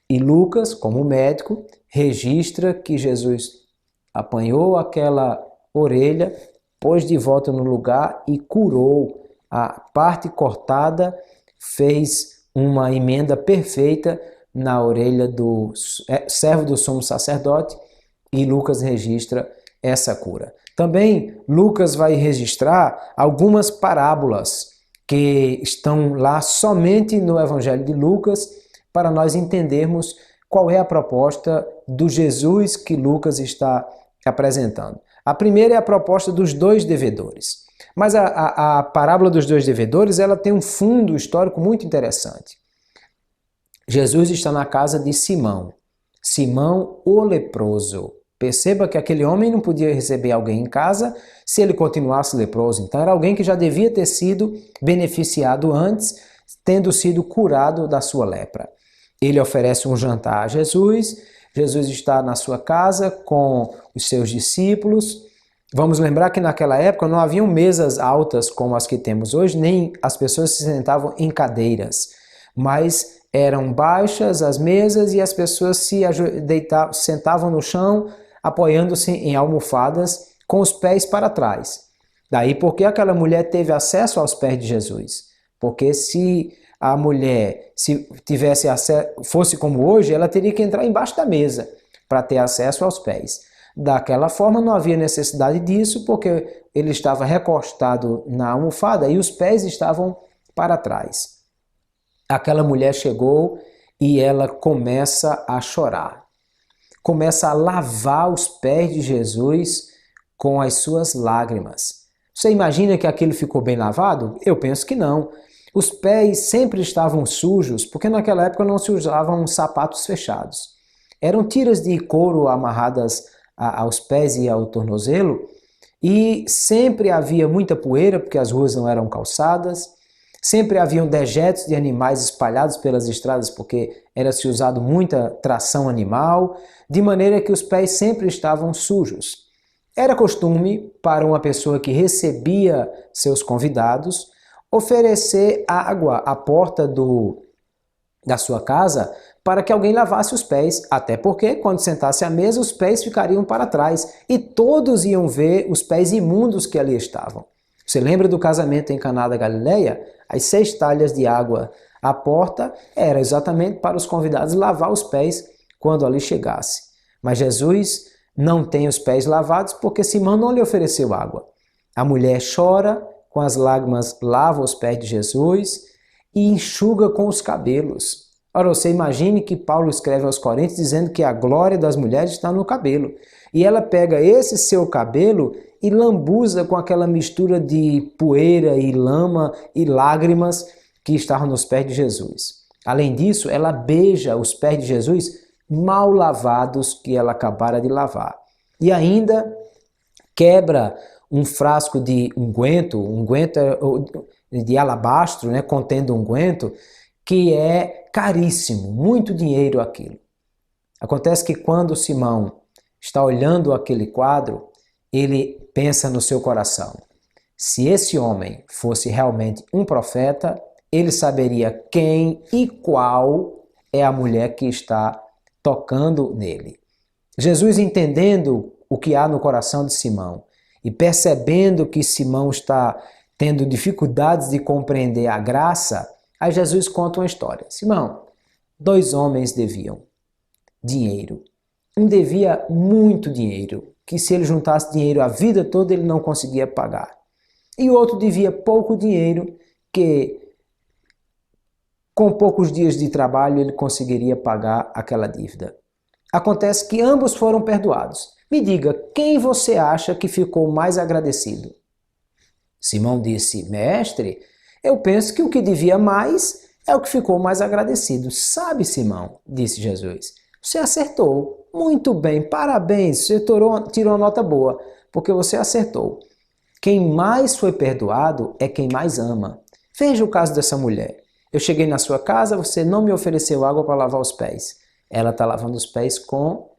E Lucas, como médico, registra que Jesus apanhou aquela orelha, pôs de volta no lugar e curou a parte cortada, fez uma emenda perfeita na orelha do servo do sumo sacerdote e Lucas registra essa cura. Também Lucas vai registrar algumas parábolas que estão lá somente no Evangelho de Lucas, para nós entendermos qual é a proposta do Jesus que Lucas está apresentando. A primeira é a proposta dos 2 devedores. Mas a parábola dos 2 devedores, ela tem um fundo histórico muito interessante. Jesus está na casa de Simão. Simão, o leproso. Perceba que aquele homem não podia receber alguém em casa se ele continuasse leproso. Então era alguém que já devia ter sido beneficiado antes, tendo sido curado da sua lepra. Ele oferece um jantar a Jesus. Jesus está na sua casa com os seus discípulos. Vamos lembrar que naquela época não haviam mesas altas como as que temos hoje, nem as pessoas se sentavam em cadeiras, mas eram baixas as mesas e as pessoas sentavam no chão, apoiando-se em almofadas com os pés para trás. Daí porque aquela mulher teve acesso aos pés de Jesus. Porque se a mulher fosse como hoje, ela teria que entrar embaixo da mesa para ter acesso aos pés. Daquela forma não havia necessidade disso, porque ele estava recostado na almofada e os pés estavam para trás. Aquela mulher chegou e ela começa a chorar. Começa a lavar os pés de Jesus com as suas lágrimas. Você imagina que aquilo ficou bem lavado? Eu penso que não. Os pés sempre estavam sujos, porque naquela época não se usavam sapatos fechados. Eram tiras de couro amarradas aos pés e ao tornozelo, e sempre havia muita poeira, porque as ruas não eram calçadas, sempre haviam dejetos de animais espalhados pelas estradas, porque era-se usado muita tração animal, de maneira que os pés sempre estavam sujos. Era costume para uma pessoa que recebia seus convidados oferecer água à porta da sua casa para que alguém lavasse os pés, até porque quando sentasse à mesa os pés ficariam para trás e todos iam ver os pés imundos que ali estavam. Você lembra do casamento em Caná da Galileia? As 6 talhas de água à porta era exatamente para os convidados lavar os pés quando ali chegasse. Mas Jesus não tem os pés lavados porque Simão não lhe ofereceu água. A mulher chora, com as lágrimas lava os pés de Jesus e enxuga com os cabelos. Ora, você imagine que Paulo escreve aos Coríntios dizendo que a glória das mulheres está no cabelo. E ela pega esse seu cabelo e lambuza com aquela mistura de poeira e lama e lágrimas que estavam nos pés de Jesus. Além disso, ela beija os pés de Jesus mal lavados que ela acabara de lavar. E ainda quebra um frasco de unguento de alabastro, né, contendo unguento, que é caríssimo, muito dinheiro aquilo. Acontece que quando Simão está olhando aquele quadro, ele pensa no seu coração: se esse homem fosse realmente um profeta, ele saberia quem e qual é a mulher que está tocando nele. Jesus, entendendo o que há no coração de Simão e percebendo que Simão está tendo dificuldades de compreender a graça, aí Jesus conta uma história. Simão, 2 homens deviam dinheiro. Um devia muito dinheiro, que se ele juntasse dinheiro a vida toda ele não conseguia pagar. E o outro devia pouco dinheiro, que com poucos dias de trabalho ele conseguiria pagar aquela dívida. Acontece que ambos foram perdoados. Me diga, quem você acha que ficou mais agradecido? Simão disse: mestre, eu penso que o que devia mais é o que ficou mais agradecido. Sabe, Simão, disse Jesus, você acertou. Muito bem, parabéns, você tirou nota boa, porque você acertou. Quem mais foi perdoado é quem mais ama. Veja o caso dessa mulher. Eu cheguei na sua casa, você não me ofereceu água para lavar os pés. Ela está lavando os pés com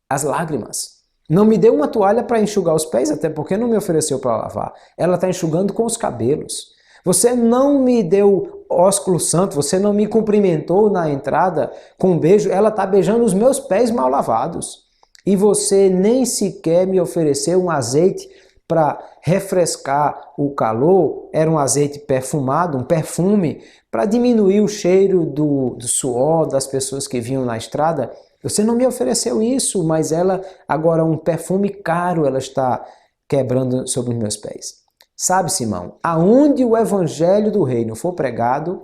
as lágrimas. Não me deu uma toalha para enxugar os pés, até porque não me ofereceu para lavar. Ela está enxugando com os cabelos. Você não me deu ósculo santo, você não me cumprimentou na entrada com um beijo, ela está beijando os meus pés mal lavados. E você nem sequer me ofereceu um azeite para refrescar o calor, era um azeite perfumado, um perfume, para diminuir o cheiro do suor das pessoas que vinham na estrada. Você não me ofereceu isso, mas ela, agora um perfume caro, ela está quebrando sobre os meus pés. Sabe, Simão, aonde o evangelho do reino for pregado,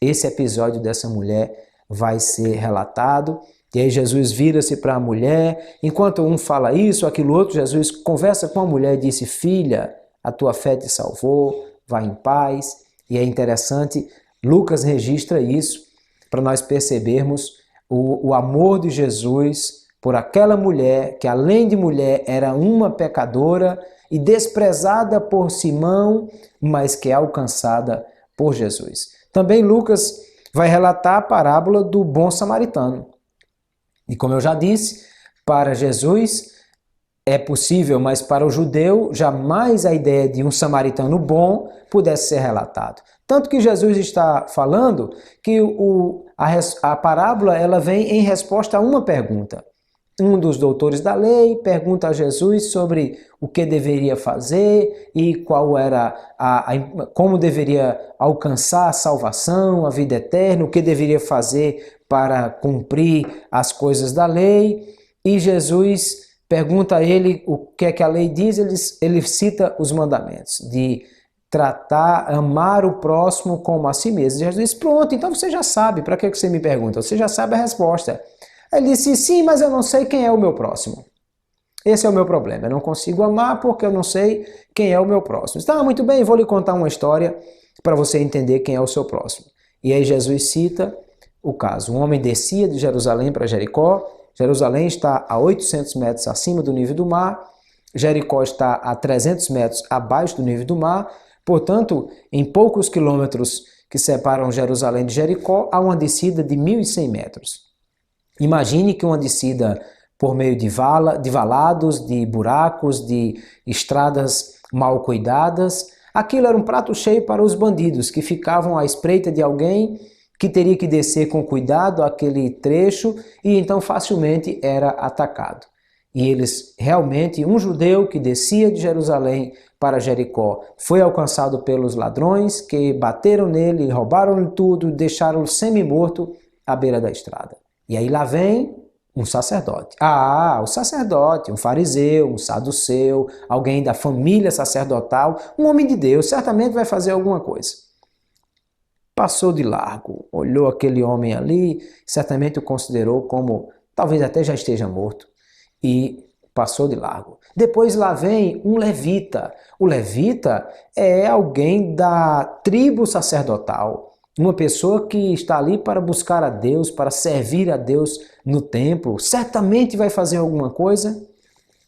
esse episódio dessa mulher vai ser relatado. E aí Jesus vira-se para a mulher, enquanto um fala isso, aquilo outro, Jesus conversa com a mulher e disse: filha, a tua fé te salvou, vai em paz. E é interessante, Lucas registra isso para nós percebermos o amor de Jesus por aquela mulher que, além de mulher, era uma pecadora e desprezada por Simão, mas que é alcançada por Jesus. Também Lucas vai relatar a parábola do bom samaritano. E como eu já disse, para Jesus é possível, mas para o judeu jamais a ideia de um samaritano bom pudesse ser relatado. Tanto que Jesus está falando que a parábola ela vem em resposta a uma pergunta. Um dos doutores da lei pergunta a Jesus sobre o que deveria fazer e qual era como deveria alcançar a salvação, a vida eterna, o que deveria fazer para cumprir as coisas da lei. E Jesus pergunta a ele o que é que a lei diz, ele cita os mandamentos, de tratar, amar o próximo como a si mesmo. Jesus diz, pronto, então você já sabe, para que você me pergunta? Você já sabe a resposta. Ele disse, sim, mas eu não sei quem é o meu próximo. Esse é o meu problema, eu não consigo amar porque eu não sei quem é o meu próximo. Tá, muito bem, vou lhe contar uma história para você entender quem é o seu próximo. E aí Jesus cita o caso. Um homem descia de Jerusalém para Jericó. Jerusalém está a 800 metros acima do nível do mar. Jericó está a 300 metros abaixo do nível do mar. Portanto, em poucos quilômetros que separam Jerusalém de Jericó, há uma descida de 1.100 metros. Imagine que uma descida por meio de valados, de buracos, de estradas mal cuidadas. Aquilo era um prato cheio para os bandidos que ficavam à espreita de alguém que teria que descer com cuidado aquele trecho e então facilmente era atacado. E eles realmente, um judeu que descia de Jerusalém para Jericó foi alcançado pelos ladrões que bateram nele, roubaram-lhe tudo, deixaram-o semi-morto à beira da estrada. E aí lá vem um sacerdote. O sacerdote, um fariseu, um saduceu, alguém da família sacerdotal, um homem de Deus, certamente vai fazer alguma coisa. Passou de largo, olhou aquele homem ali, certamente o considerou como, talvez até já esteja morto, e passou de largo. Depois lá vem um levita. O levita é alguém da tribo sacerdotal, uma pessoa que está ali para buscar a Deus, para servir a Deus no templo, certamente vai fazer alguma coisa.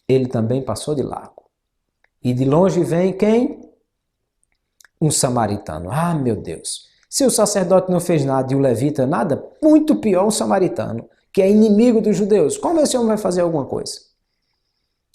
Ele também passou de largo. E de longe vem quem? Um samaritano. Ah, meu Deus! Se o sacerdote não fez nada e o levita nada, muito pior um samaritano, que é inimigo dos judeus. Como esse homem vai fazer alguma coisa?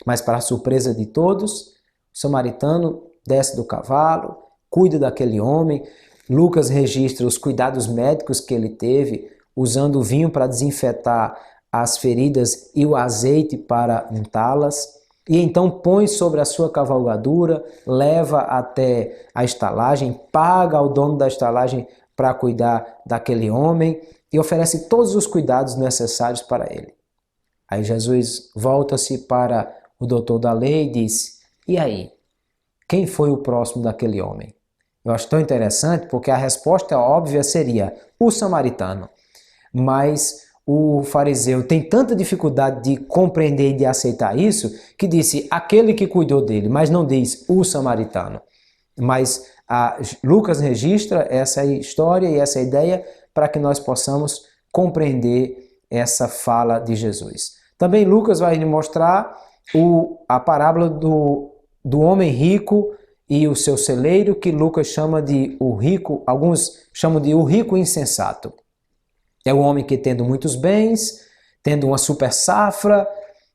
Mas para a surpresa de todos, o samaritano desce do cavalo, cuida daquele homem. Lucas registra os cuidados médicos que ele teve, usando o vinho para desinfetar as feridas e o azeite para untá-las. E então põe sobre a sua cavalgadura, leva até a estalagem, paga ao dono da estalagem para cuidar daquele homem e oferece todos os cuidados necessários para ele. Aí Jesus volta-se para o doutor da lei e diz, e aí, quem foi o próximo daquele homem? Eu acho tão interessante porque a resposta óbvia seria o samaritano. Mas o fariseu tem tanta dificuldade de compreender e de aceitar isso que disse aquele que cuidou dele, mas não diz o samaritano. Mas Lucas registra essa história e essa ideia para que nós possamos compreender essa fala de Jesus. Também Lucas vai mostrar a parábola do homem rico e o seu celeiro, que Lucas chama de o rico, alguns chamam de o rico insensato. É um homem que, tendo muitos bens, tendo uma super safra,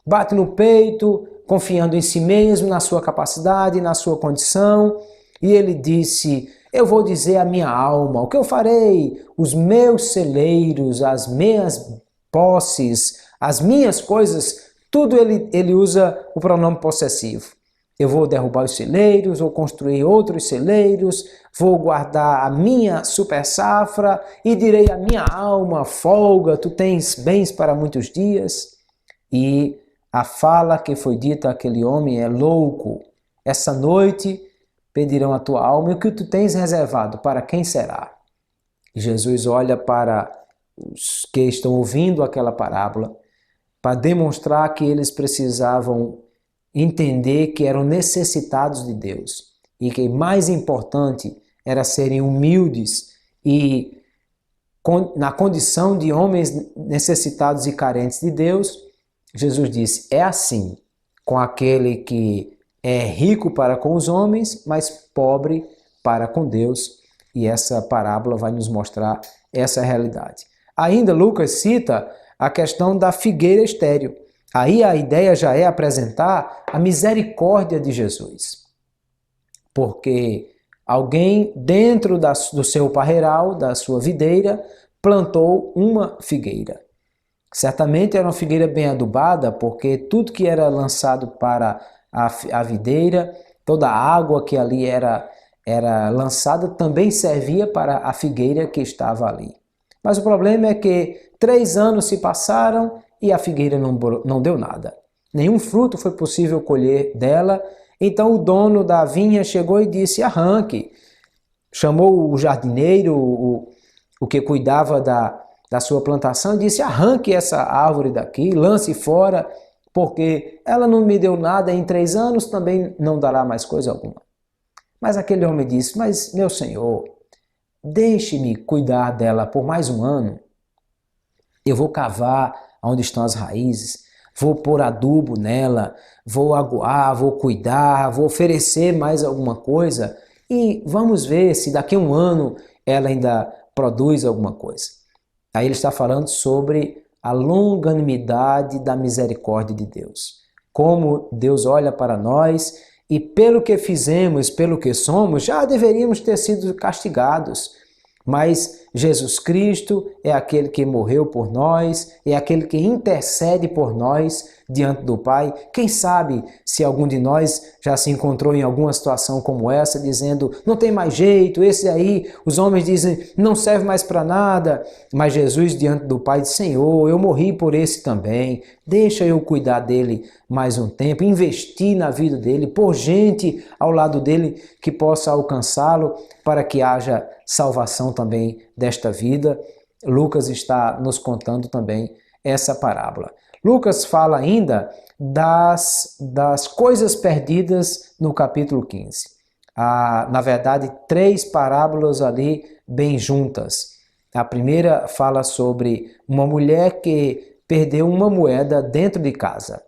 bate no peito, confiando em si mesmo, na sua capacidade, na sua condição, e ele disse, eu vou dizer à minha alma, o que eu farei? Os meus celeiros, as minhas posses, as minhas coisas, tudo ele usa o pronome possessivo. Eu vou derrubar os celeiros, vou construir outros celeiros, vou guardar a minha super safra e direi à minha alma, folga, tu tens bens para muitos dias. E a fala que foi dita àquele homem é louco. Essa noite pedirão a tua alma e o que tu tens reservado, para quem será? E Jesus olha para os que estão ouvindo aquela parábola para demonstrar que eles precisavam entender que eram necessitados de Deus e que mais importante era serem humildes e na condição de homens necessitados e carentes de Deus. Jesus disse, é assim com aquele que é rico para com os homens, mas pobre para com Deus, e essa parábola vai nos mostrar essa realidade. Ainda Lucas cita a questão da figueira estéril. Aí a ideia já é apresentar a misericórdia de Jesus. Porque alguém dentro do seu parreiral, da sua videira, plantou uma figueira. Certamente era uma figueira bem adubada, porque tudo que era lançado para a videira, toda a água que ali era lançada, também servia para a figueira que estava ali. Mas o problema é que 3 anos se passaram e a figueira não deu nada. nenhum fruto foi possível colher dela. Então o dono da vinha chegou e disse: arranque. Chamou o jardineiro, o que cuidava da sua plantação, e disse: arranque essa árvore daqui, lance fora, porque ela não me deu nada em 3 anos, também não dará mais coisa alguma. Mas aquele homem disse: mas meu senhor, deixe-me cuidar dela por mais 1 ano. Eu vou cavar onde estão as raízes, vou pôr adubo nela, vou aguar, vou cuidar, vou oferecer mais alguma coisa e vamos ver se daqui a 1 ano ela ainda produz alguma coisa. Aí ele está falando sobre a longanimidade da misericórdia de Deus. Como Deus olha para nós e pelo que fizemos, pelo que somos, já deveríamos ter sido castigados. Mas Jesus Cristo é aquele que morreu por nós, é aquele que intercede por nós diante do Pai. Quem sabe se algum de nós já se encontrou em alguma situação como essa, dizendo: não tem mais jeito, esse aí, os homens dizem, não serve mais para nada. Mas Jesus diante do Pai diz: Senhor, eu morri por esse também, deixa eu cuidar dele mais um tempo, investir na vida dele, pôr gente ao lado dele que possa alcançá-lo para que haja salvação também desta vida. Lucas está nos contando também essa parábola. Lucas fala ainda das coisas perdidas no capítulo 15. Na verdade, 3 parábolas ali bem juntas. A primeira fala sobre uma mulher que perdeu uma moeda dentro de casa.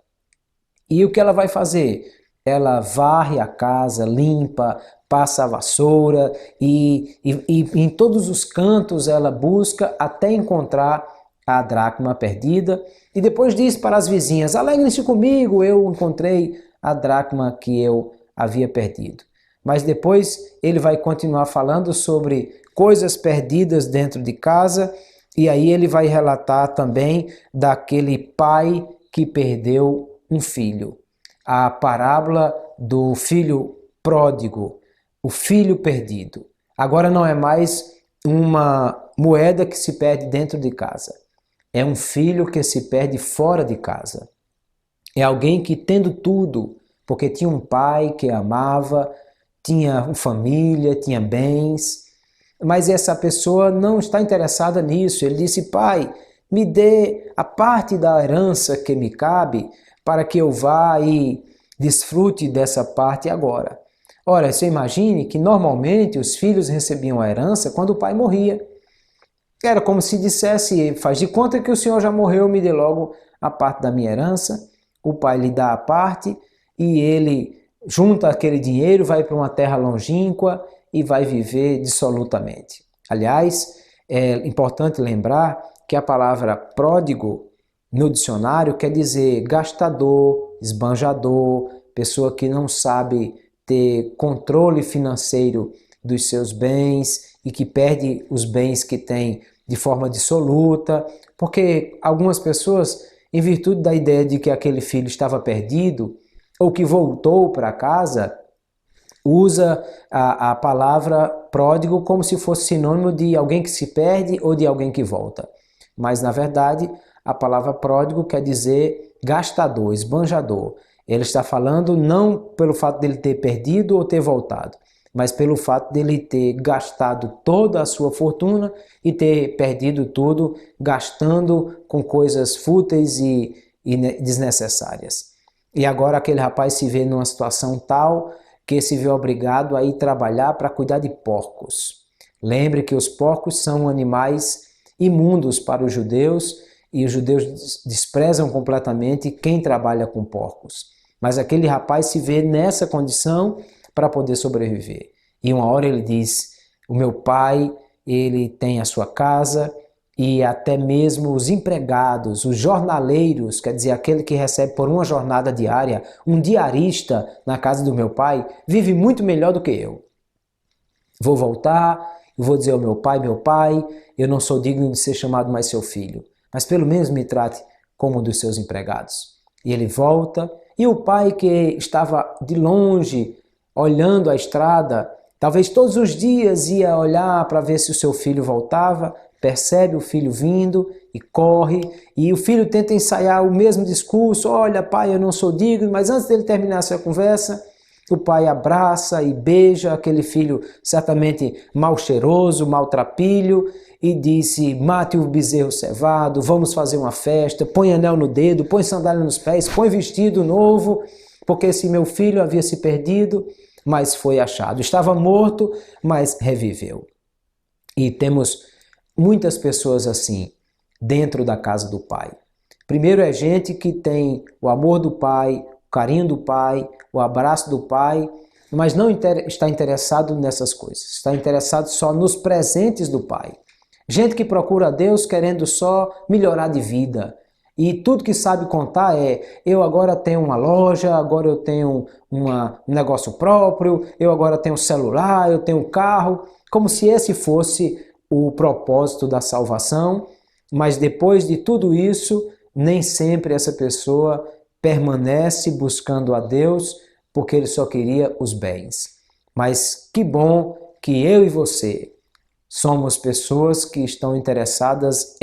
E o que ela vai fazer? Ela varre a casa, limpa, passa a vassoura e em todos os cantos ela busca até encontrar a dracma perdida e depois diz para as vizinhas: alegrem-se comigo, eu encontrei a dracma que eu havia perdido. Mas depois ele vai continuar falando sobre coisas perdidas dentro de casa e aí ele vai relatar também daquele pai que perdeu um filho. A parábola do filho pródigo, o filho perdido. Agora não é mais uma moeda que se perde dentro de casa. É um filho que se perde fora de casa. É alguém que, tendo tudo, porque tinha um pai que amava, tinha família, tinha bens, mas essa pessoa não está interessada nisso. Ele disse: pai, me dê a parte da herança que me cabe para que eu vá e desfrute dessa parte agora. Ora, você imagine que normalmente os filhos recebiam a herança quando o pai morria. Era como se dissesse: faz de conta que o senhor já morreu, me dê logo a parte da minha herança. O pai lhe dá a parte e ele junta aquele dinheiro, vai para uma terra longínqua e vai viver dissolutamente. Aliás, é importante lembrar que a palavra pródigo no dicionário quer dizer gastador, esbanjador, pessoa que não sabe ter controle financeiro dos seus bens e que perde os bens que tem de forma dissoluta, porque algumas pessoas, em virtude da ideia de que aquele filho estava perdido ou que voltou para casa, usa a palavra pródigo como se fosse sinônimo de alguém que se perde ou de alguém que volta. Mas, na verdade, a palavra pródigo quer dizer gastador, esbanjador. Ele está falando não pelo fato dele ter perdido ou ter voltado, mas pelo fato dele ter gastado toda a sua fortuna e ter perdido tudo, gastando com coisas fúteis e desnecessárias. E agora aquele rapaz se vê numa situação tal que se vê obrigado a ir trabalhar para cuidar de porcos. Lembre que os porcos são animais imundos para os judeus e os judeus desprezam completamente quem trabalha com porcos. Mas aquele rapaz se vê nessa condição para poder sobreviver. E uma hora ele diz: o meu pai, ele tem a sua casa e até mesmo os empregados, os jornaleiros, quer dizer, aquele que recebe por uma jornada diária, um diarista na casa do meu pai, vive muito melhor do que eu. Vou voltar e vou dizer ao meu pai, eu não sou digno de ser chamado mais seu filho, mas pelo menos me trate como um dos seus empregados. E ele volta, e o pai que estava de longe, olhando a estrada, talvez todos os dias ia olhar para ver se o seu filho voltava, percebe o filho vindo e corre, e o filho tenta ensaiar o mesmo discurso: olha, pai, eu não sou digno, mas antes dele terminar essa conversa, o pai abraça e beija aquele filho certamente mal cheiroso, maltrapilho, e disse: mate o bezerro cevado, vamos fazer uma festa, põe anel no dedo, põe sandália nos pés, põe vestido novo, porque esse meu filho havia se perdido, mas foi achado. Estava morto, mas reviveu. E temos muitas pessoas assim dentro da casa do Pai. Primeiro é gente que tem o amor do Pai, o carinho do Pai, o abraço do Pai, mas não está interessado nessas coisas. Está interessado só nos presentes do Pai. Gente que procura a Deus querendo só melhorar de vida. E tudo que sabe contar é: eu agora tenho uma loja, agora eu tenho um negócio próprio, eu agora tenho celular, eu tenho carro, como se esse fosse o propósito da salvação. Mas depois de tudo isso, nem sempre essa pessoa permanece buscando a Deus, porque ele só queria os bens. Mas que bom que eu e você somos pessoas que estão interessadas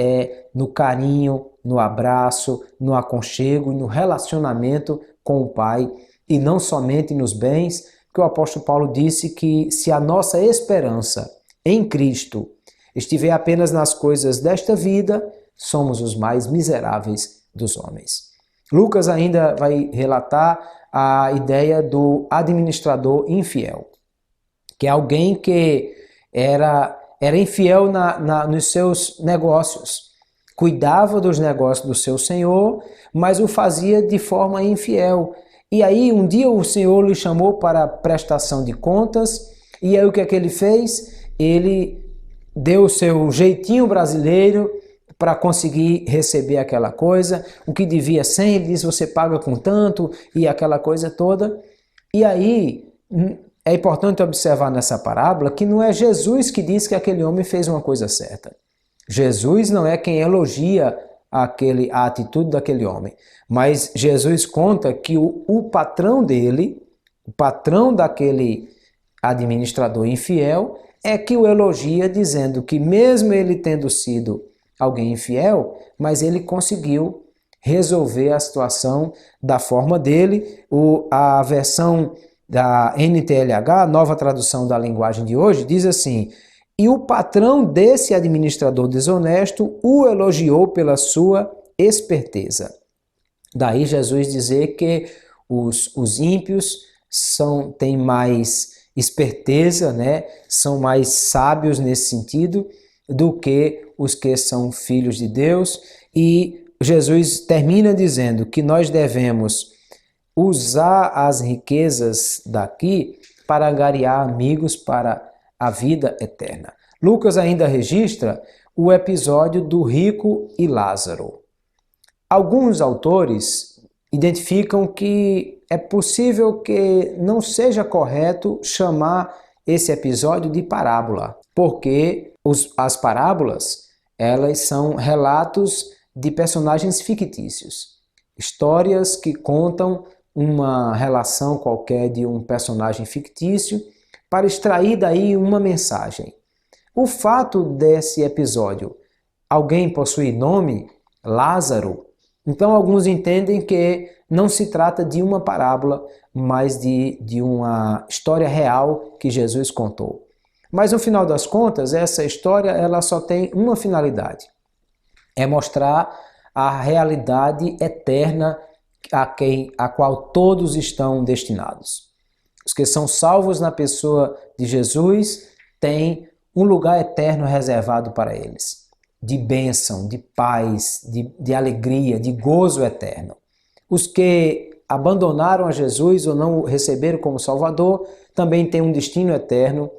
no carinho, no abraço, no aconchego e no relacionamento com o Pai, e não somente nos bens, porque o apóstolo Paulo disse que se a nossa esperança em Cristo estiver apenas nas coisas desta vida, somos os mais miseráveis dos homens. Lucas ainda vai relatar a ideia do administrador infiel, que é alguém que era infiel nos seus negócios, cuidava dos negócios do seu senhor, mas o fazia de forma infiel. E aí um dia o senhor lhe chamou para prestação de contas, e aí o que é que ele fez? Ele deu o seu jeitinho brasileiro para conseguir receber aquela coisa. O que devia 100, ele diz: você paga com tanto, e aquela coisa toda. E aí é importante observar nessa parábola que não é Jesus que diz que aquele homem fez uma coisa certa. Jesus não é quem elogia a atitude daquele homem, mas Jesus conta que o patrão dele, o patrão daquele administrador infiel, é que o elogia, dizendo que mesmo ele tendo sido alguém infiel, mas ele conseguiu resolver a situação da forma dele. A versão da NTLH, nova tradução da linguagem de hoje, diz assim: e o patrão desse administrador desonesto o elogiou pela sua esperteza. Daí Jesus dizer que os ímpios têm mais esperteza, né? São mais sábios nesse sentido do que os que são filhos de Deus. E Jesus termina dizendo que nós devemos usar as riquezas daqui para angariar amigos para a vida eterna. Lucas ainda registra o episódio do rico e Lázaro. Alguns autores identificam que é possível que não seja correto chamar esse episódio de parábola, porque as parábolas, elas são relatos de personagens fictícios, histórias que contam uma relação qualquer de um personagem fictício para extrair daí uma mensagem. O fato desse episódio, alguém possuir nome, Lázaro, então alguns entendem que não se trata de uma parábola, mas de uma história real que Jesus contou. Mas no final das contas, essa história ela só tem uma finalidade: é mostrar a realidade eterna a qual todos estão destinados. Os que são salvos na pessoa de Jesus têm um lugar eterno reservado para eles, de bênção, de paz, de alegria, de gozo eterno. Os que abandonaram a Jesus ou não o receberam como Salvador também têm um destino eterno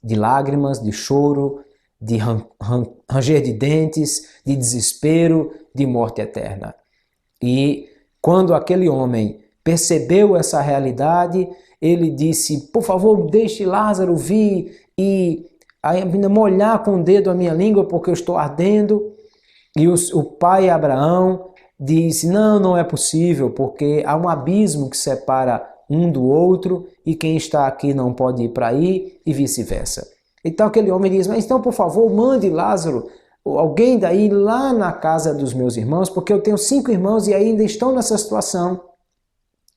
de lágrimas, de choro, de ranger de dentes, de desespero, de morte eterna. E quando aquele homem percebeu essa realidade, ele disse: por favor, deixe Lázaro vir e ainda molhar com o dedo a minha língua porque eu estou ardendo. E o pai Abraão disse: não é possível, porque há um abismo que separa um do outro e quem está aqui não pode ir para aí e vice-versa. Então aquele homem diz: mas então por favor mande Lázaro alguém daí lá na casa dos meus irmãos, porque eu tenho 5 irmãos e ainda estão nessa situação.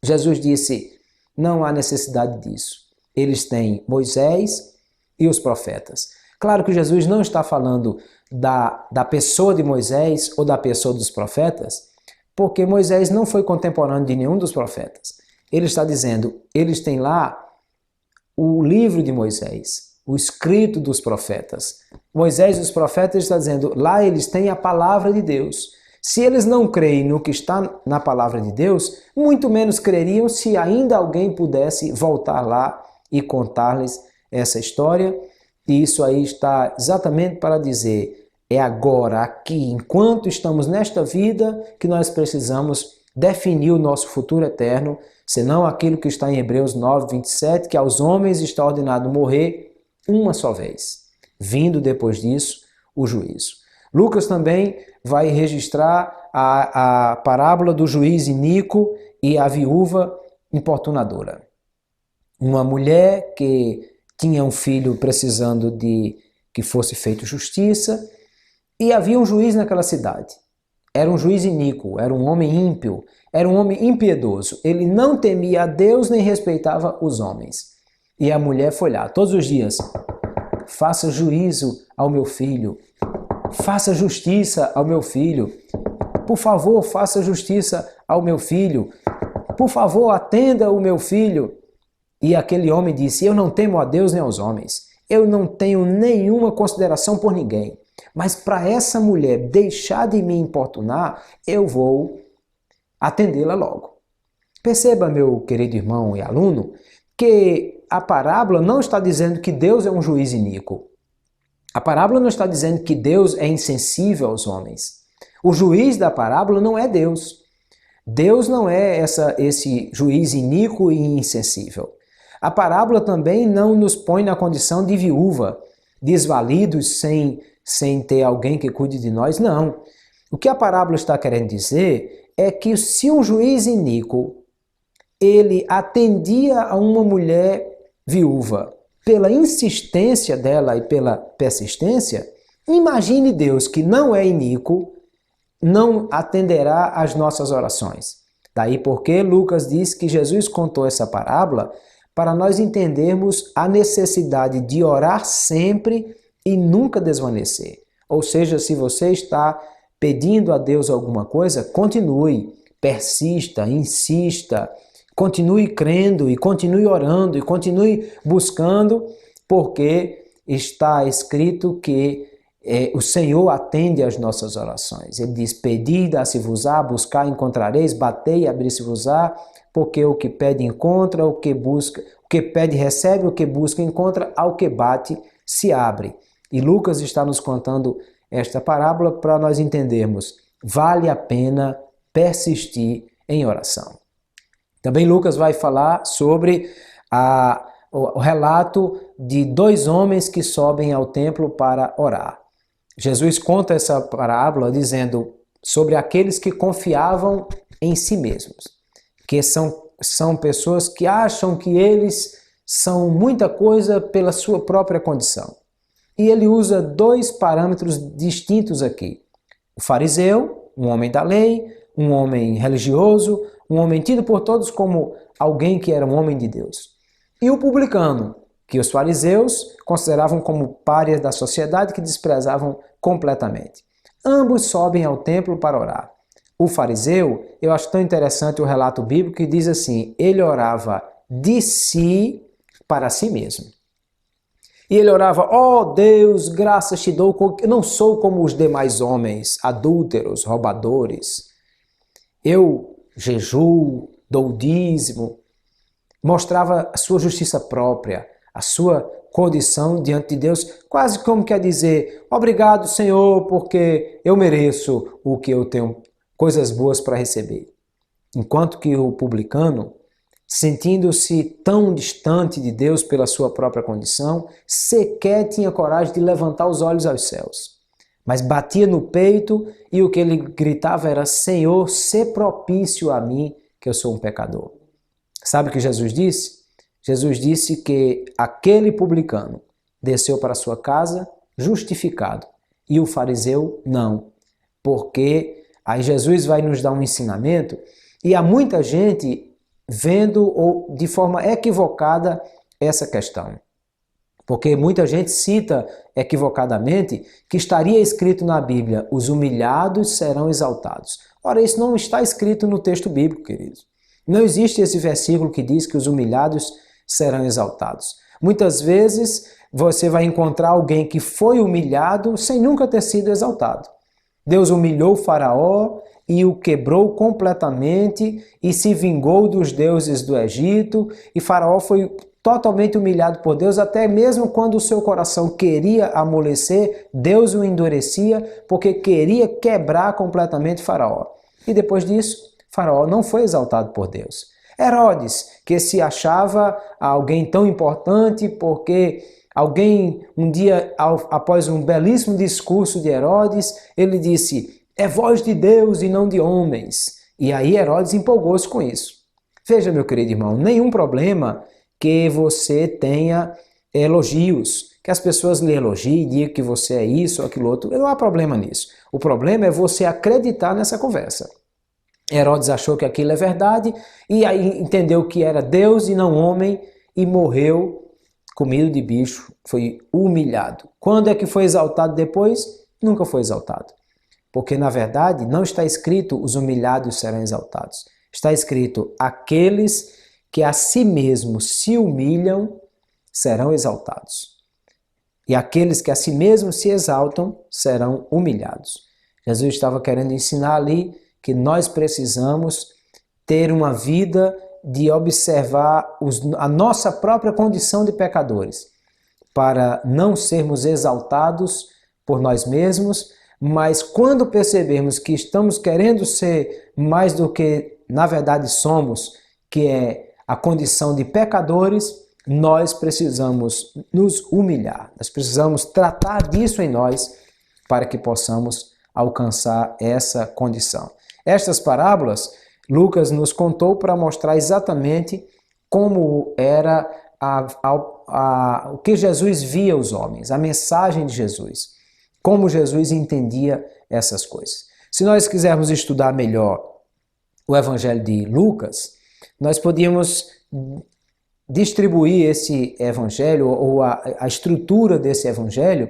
Jesus disse, não há necessidade disso. Eles têm Moisés e os profetas. Claro que Jesus não está falando da pessoa de Moisés ou da pessoa dos profetas, porque Moisés não foi contemporâneo de nenhum dos profetas. Ele está dizendo, eles têm lá o livro de Moisés, o escrito dos profetas. Moisés e os profetas está dizendo, lá eles têm a palavra de Deus. Se eles não creem no que está na palavra de Deus, muito menos creriam se ainda alguém pudesse voltar lá e contar-lhes essa história. E isso aí está exatamente para dizer, é agora, aqui, enquanto estamos nesta vida, que nós precisamos definir o nosso futuro eterno, senão aquilo que está em Hebreus 9, 27, que aos homens está ordenado morrer uma só vez, vindo depois disso o juízo. Lucas também vai registrar a parábola do juiz iníquo e a viúva importunadora. Uma mulher que tinha um filho precisando de que fosse feita justiça, e havia um juiz naquela cidade. Era um juiz iníquo, era um homem ímpio, era um homem impiedoso. Ele não temia a Deus nem respeitava os homens. E a mulher foi lá todos os dias. Faça juízo ao meu filho. Faça justiça ao meu filho. Por favor, faça justiça ao meu filho. Por favor, atenda o meu filho. E aquele homem disse, eu não temo a Deus nem aos homens. Eu não tenho nenhuma consideração por ninguém. Mas para essa mulher deixar de me importunar, eu vou atendê-la logo. Perceba, meu querido irmão e aluno, que a parábola não está dizendo que Deus é um juiz iníquo. A parábola não está dizendo que Deus é insensível aos homens. O juiz da parábola não é Deus. Deus não é esse juiz iníquo e insensível. A parábola também não nos põe na condição de viúva, desvalidos sem ter alguém que cuide de nós, não. O que a parábola está querendo dizer é que se um juiz iníquo, ele atendia a uma mulher viúva pela insistência dela e pela persistência, imagine Deus que não é iníquo, não atenderá às nossas orações. Daí porque Lucas diz que Jesus contou essa parábola para nós entendermos a necessidade de orar sempre e nunca desvanecer. Ou seja, se você está pedindo a Deus alguma coisa, continue, persista, insista, continue crendo e continue orando e continue buscando, porque está escrito que o Senhor atende às nossas orações. Ele diz, pedi, dá-se-vos-á, buscar, encontrareis, batei, abrir-se-vos-á, porque o que pede encontra, o que pede recebe, o que busca encontra, ao que bate se abre. E Lucas está nos contando esta parábola para nós entendermos, vale a pena persistir em oração. Também Lucas vai falar sobre o relato de 2 homens que sobem ao templo para orar. Jesus conta essa parábola dizendo sobre aqueles que confiavam em si mesmos, que são pessoas que acham que eles são muita coisa pela sua própria condição. E ele usa 2 parâmetros distintos aqui. O fariseu, um homem da lei, um homem religioso, um homem tido por todos como alguém que era um homem de Deus. E o publicano, que os fariseus consideravam como párias da sociedade que desprezavam completamente. Ambos sobem ao templo para orar. O fariseu, eu acho tão interessante o relato bíblico que diz assim, ele orava de si para si mesmo. E ele orava, ó Deus, graças te dou, eu não sou como os demais homens, adúlteros, roubadores. Eu jejuo, dou o dízimo, mostrava a sua justiça própria, a sua condição diante de Deus, quase como quer dizer, obrigado Senhor, porque eu mereço o que eu tenho, coisas boas para receber. Enquanto que o publicano, sentindo-se tão distante de Deus pela sua própria condição, sequer tinha coragem de levantar os olhos aos céus. Mas batia no peito e o que ele gritava era, Senhor, sê propício a mim, que eu sou um pecador. Sabe o que Jesus disse? Jesus disse que aquele publicano desceu para sua casa justificado e o fariseu não. Porque aí Jesus vai nos dar um ensinamento e há muita gente vendo ou de forma equivocada essa questão. Porque muita gente cita equivocadamente que estaria escrito na Bíblia: os humilhados serão exaltados. Ora, isso não está escrito no texto bíblico, queridos. Não existe esse versículo que diz que os humilhados serão exaltados. Muitas vezes você vai encontrar alguém que foi humilhado sem nunca ter sido exaltado. Deus humilhou o Faraó e o quebrou completamente e se vingou dos deuses do Egito, e Faraó foi totalmente humilhado por Deus, até mesmo quando o seu coração queria amolecer, Deus o endurecia porque queria quebrar completamente Faraó. E depois disso, Faraó não foi exaltado por Deus. Herodes, que se achava alguém tão importante porque alguém, um dia, após um belíssimo discurso de Herodes, ele disse: é voz de Deus e não de homens. E aí Herodes empolgou-se com isso. Veja, meu querido irmão, nenhum problema que você tenha elogios, que as pessoas lhe elogiem, digam que você é isso ou aquilo outro. Não há problema nisso. O problema é você acreditar nessa conversa. Herodes achou que aquilo é verdade e aí entendeu que era Deus e não homem e morreu comido de bicho, foi humilhado. Quando é que foi exaltado depois? Nunca foi exaltado. Porque, na verdade, não está escrito os humilhados serão exaltados. Está escrito aqueles que a si mesmos se humilham serão exaltados. E aqueles que a si mesmos se exaltam serão humilhados. Jesus estava querendo ensinar ali que nós precisamos ter uma vida de observar a nossa própria condição de pecadores, para não sermos exaltados por nós mesmos, mas quando percebermos que estamos querendo ser mais do que na verdade somos, que é a condição de pecadores, nós precisamos nos humilhar, nós precisamos tratar disso em nós para que possamos alcançar essa condição. Estas parábolas, Lucas nos contou para mostrar exatamente como era o que Jesus via os homens, a mensagem de Jesus, como Jesus entendia essas coisas. Se nós quisermos estudar melhor o Evangelho de Lucas, nós podíamos distribuir esse Evangelho ou a estrutura desse Evangelho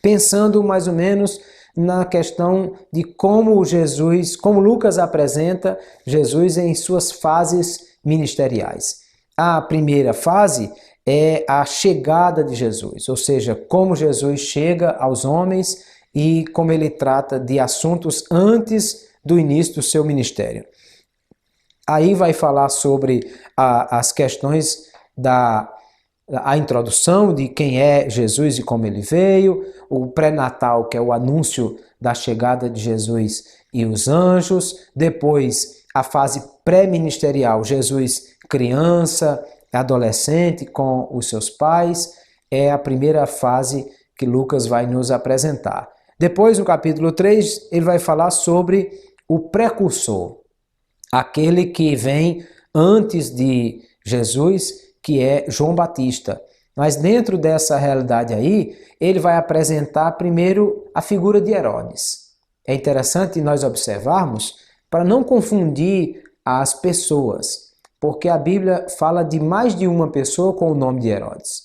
pensando mais ou menos na questão de como Lucas apresenta Jesus em suas fases ministeriais. A primeira fase é a chegada de Jesus, ou seja, como Jesus chega aos homens e como ele trata de assuntos antes do início do seu ministério. Aí vai falar sobre as questões a introdução de quem é Jesus e como ele veio, o pré-natal, que é o anúncio da chegada de Jesus e os anjos, depois a fase pré-ministerial, Jesus criança, adolescente com os seus pais, é a primeira fase que Lucas vai nos apresentar. Depois, no capítulo 3, ele vai falar sobre o precursor, aquele que vem antes de Jesus, que é João Batista. Mas dentro dessa realidade aí, ele vai apresentar primeiro a figura de Herodes. É interessante nós observarmos para não confundir as pessoas, porque a Bíblia fala de mais de uma pessoa com o nome de Herodes.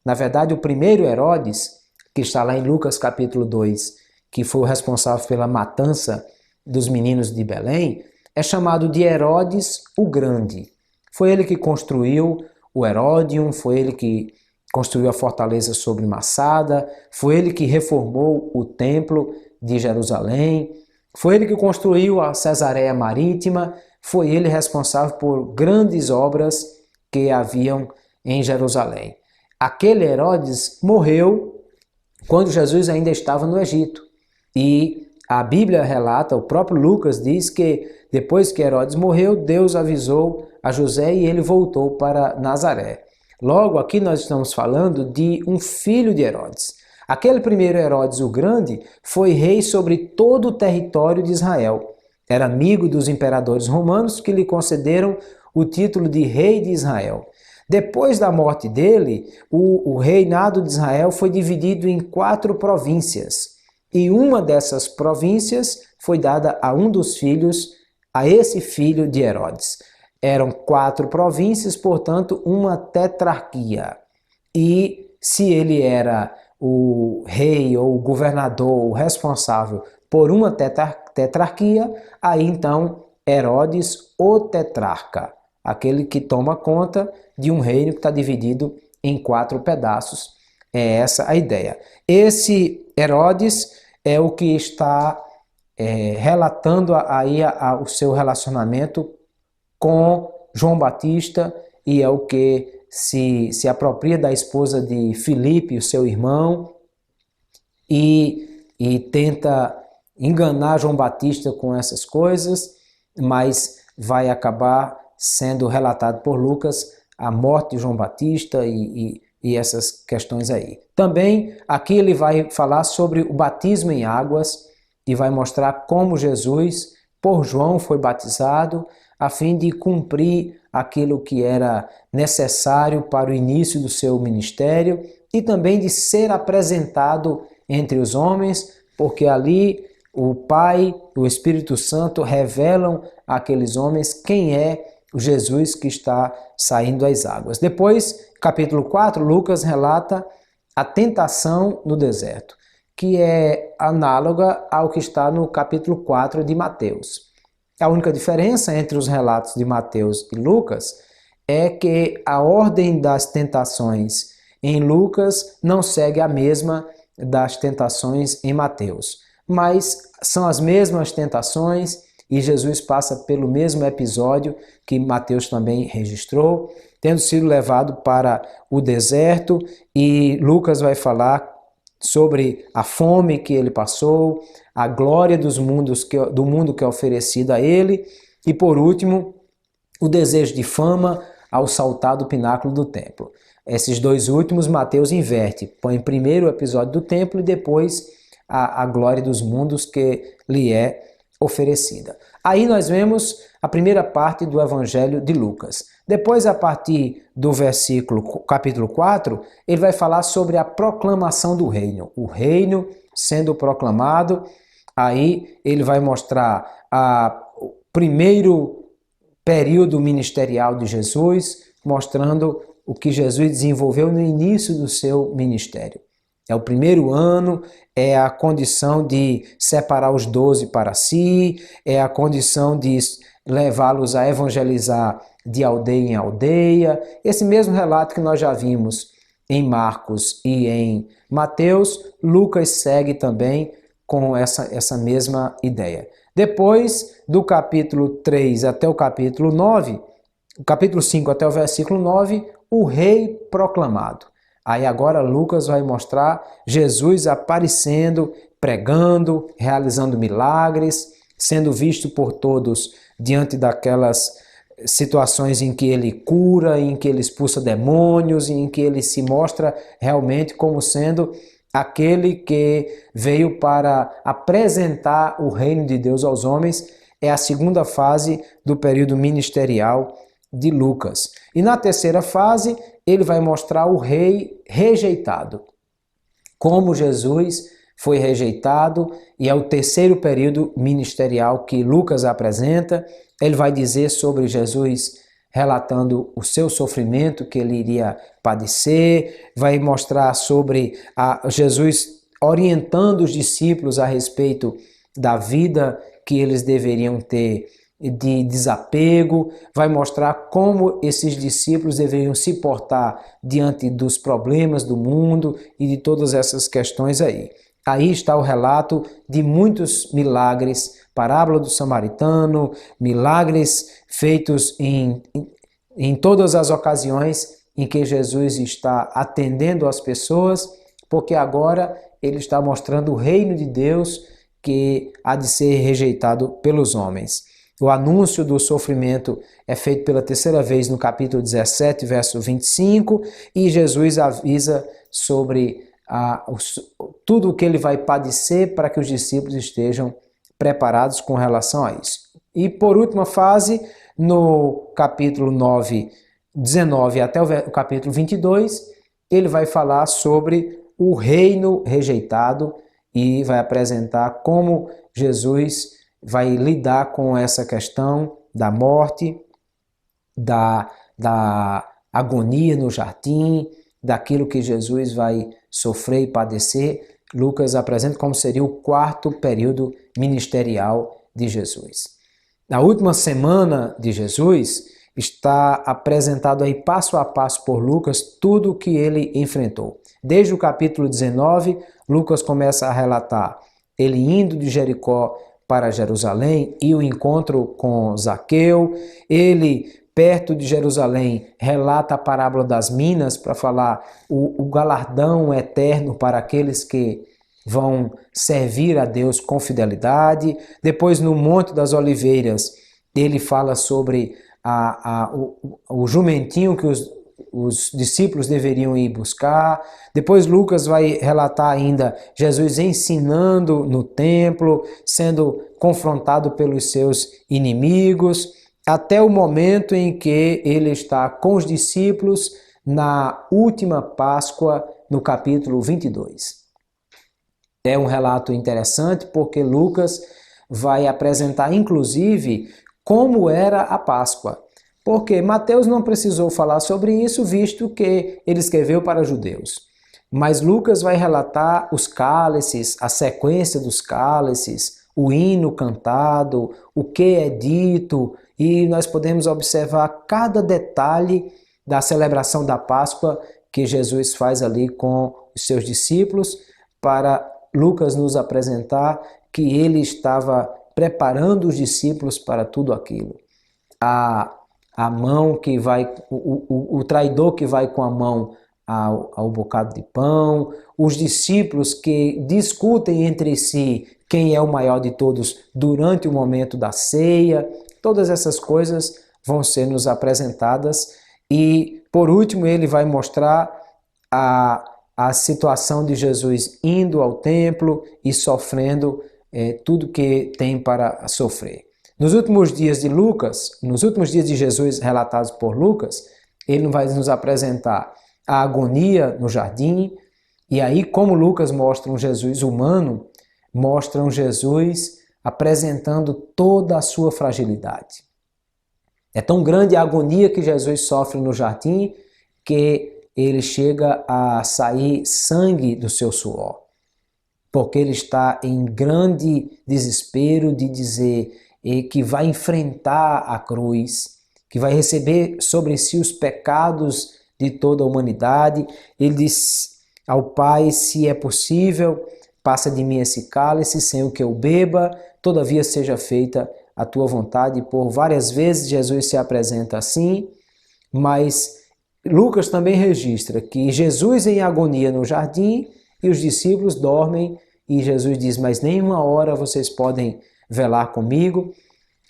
Na verdade, o primeiro Herodes, que está lá em Lucas capítulo 2, que foi o responsável pela matança dos meninos de Belém, é chamado de Herodes o Grande. Foi ele que construiu o Heródion, foi ele que construiu a fortaleza sobre Massada, foi ele que reformou o templo de Jerusalém, foi ele que construiu a Cesareia Marítima, foi ele responsável por grandes obras que haviam em Jerusalém. Aquele Herodes morreu quando Jesus ainda estava no Egito. E a Bíblia relata, o próprio Lucas diz que depois que Herodes morreu, Deus avisou a José e ele voltou para Nazaré. Logo, aqui nós estamos falando de um filho de Herodes. Aquele primeiro Herodes o Grande foi rei sobre todo o território de Israel. Era amigo dos imperadores romanos que lhe concederam o título de rei de Israel. Depois da morte dele, o reinado de Israel foi dividido em 4 províncias. E uma dessas províncias foi dada a um dos filhos, a esse filho de Herodes. Eram 4 províncias, portanto, uma tetrarquia. E se ele era o rei ou o governador, o responsável por uma tetrarquia, aí então Herodes, o tetrarca, aquele que toma conta de um reino que está dividido em 4 pedaços. É essa a ideia. Esse Herodes é o que está relatando aí o seu relacionamento com João Batista, e é o que se apropria da esposa de Filipe, o seu irmão, e tenta enganar João Batista com essas coisas, mas vai acabar sendo relatado por Lucas a morte de João Batista e essas questões aí. Também aqui ele vai falar sobre o batismo em águas e vai mostrar como Jesus, por João, foi batizado a fim de cumprir aquilo que era necessário para o início do seu ministério e também de ser apresentado entre os homens, porque ali o Pai, o Espírito Santo revelam àqueles homens quem é o Jesus que está saindo das águas. Depois, capítulo 4, Lucas relata a tentação no deserto, que é análoga ao que está no capítulo 4 de Mateus. A única diferença entre os relatos de Mateus e Lucas é que a ordem das tentações em Lucas não segue a mesma das tentações em Mateus, mas são as mesmas tentações e Jesus passa pelo mesmo episódio que Mateus também registrou, tendo sido levado para o deserto, e Lucas vai falar sobre a fome que ele passou, a glória do mundo que é oferecido a ele, e por último, o desejo de fama ao saltar do pináculo do templo. Esses 2 últimos Mateus inverte, põe primeiro o episódio do templo e depois a glória dos mundos que lhe é oferecida. Aí nós vemos a primeira parte do Evangelho de Lucas. Depois, a partir do capítulo 4, ele vai falar sobre a proclamação do reino. O reino sendo proclamado, aí ele vai mostrar o primeiro período ministerial de Jesus, mostrando o que Jesus desenvolveu no início do seu ministério. É o primeiro ano, é a condição de separar os 12 para si, é a condição de levá-los a evangelizar de aldeia em aldeia. Esse mesmo relato que nós já vimos em Marcos e em Mateus, Lucas segue também com essa mesma ideia. Depois do capítulo 3 até o capítulo 9, o capítulo 5 até o versículo 9, o rei proclamado. Aí agora Lucas vai mostrar Jesus aparecendo, pregando, realizando milagres, sendo visto por todos diante daquelas situações em que ele cura, em que ele expulsa demônios, em que ele se mostra realmente como sendo aquele que veio para apresentar o reino de Deus aos homens. É a segunda fase do período ministerial de Lucas. E na terceira fase, ele vai mostrar o rei rejeitado. Como Jesus foi rejeitado, e é o terceiro período ministerial que Lucas apresenta. Ele vai dizer sobre Jesus relatando o seu sofrimento que ele iria padecer, vai mostrar sobre Jesus orientando os discípulos a respeito da vida que eles deveriam ter de desapego, vai mostrar como esses discípulos deveriam se portar diante dos problemas do mundo e de todas essas questões aí. Aí está o relato de muitos milagres, parábola do samaritano, milagres feitos em todas as ocasiões em que Jesus está atendendo as pessoas, porque agora ele está mostrando o reino de Deus que há de ser rejeitado pelos homens. O anúncio do sofrimento é feito pela terceira vez no capítulo 17, verso 25, e Jesus avisa sobre tudo o que ele vai padecer para que os discípulos estejam preparados com relação a isso. E por última fase, no capítulo 9, 19 até o capítulo 22, ele vai falar sobre o reino rejeitado e vai apresentar como Jesus vai lidar com essa questão da morte, da agonia no jardim, daquilo que Jesus vai sofrer e padecer. Lucas apresenta como seria o quarto período ministerial de Jesus. Na última semana de Jesus, está apresentado aí passo a passo por Lucas tudo o que ele enfrentou. Desde o capítulo 19, Lucas começa a relatar ele indo de Jericó para Jerusalém e o encontro com Zaqueu. Ele, perto de Jerusalém, relata a parábola das minas para falar o galardão eterno para aqueles que vão servir a Deus com fidelidade. Depois, no Monte das Oliveiras, ele fala sobre o jumentinho que os discípulos deveriam ir buscar. Depois Lucas vai relatar ainda Jesus ensinando no templo, sendo confrontado pelos seus inimigos, até o momento em que ele está com os discípulos na última Páscoa, no capítulo 22. É um relato interessante porque Lucas vai apresentar, inclusive, como era a Páscoa. Porque Mateus não precisou falar sobre isso, visto que ele escreveu para judeus. Mas Lucas vai relatar os cálices, a sequência dos cálices, o hino cantado, o que é dito, e nós podemos observar cada detalhe da celebração da Páscoa que Jesus faz ali com os seus discípulos, para Lucas nos apresentar que ele estava preparando os discípulos para tudo aquilo. A mão que vai, o traidor que vai com a mão ao bocado de pão, os discípulos que discutem entre si quem é o maior de todos durante o momento da ceia. Todas essas coisas vão ser nos apresentadas e, por último, ele vai mostrar a situação de Jesus indo ao templo e sofrendo tudo que tem para sofrer. Nos últimos dias de Lucas, nos últimos dias de Jesus relatados por Lucas, ele vai nos apresentar a agonia no jardim, e aí, como Lucas mostra um Jesus humano, mostra um Jesus apresentando toda a sua fragilidade. É tão grande a agonia que Jesus sofre no jardim que ele chega a sair sangue do seu suor, porque ele está em grande desespero de dizer que vai enfrentar a cruz, que vai receber sobre si os pecados de toda a humanidade. Ele diz ao Pai: se é possível, passa de mim esse cálice sem o que eu beba, todavia seja feita a tua vontade. Por várias vezes Jesus se apresenta assim, mas Lucas também registra que Jesus em agonia no jardim e os discípulos dormem, e Jesus diz: mas nem uma hora vocês podem velar comigo,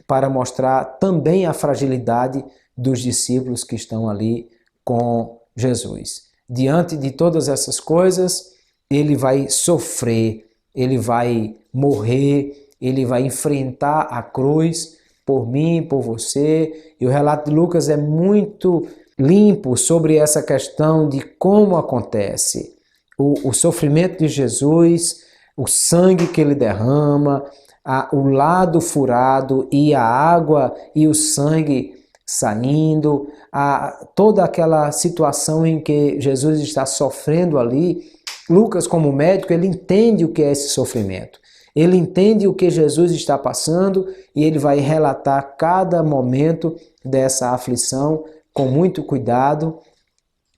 para mostrar também a fragilidade dos discípulos que estão ali com Jesus. Diante de todas essas coisas, ele vai sofrer, ele vai morrer, ele vai enfrentar a cruz por mim, por você. E o relato de Lucas é muito limpo sobre essa questão de como acontece o sofrimento de Jesus, o sangue que ele derrama, o lado furado e a água e o sangue saindo, toda aquela situação em que Jesus está sofrendo ali. Lucas, como médico, ele entende o que é esse sofrimento. Ele entende o que Jesus está passando e ele vai relatar cada momento dessa aflição com muito cuidado,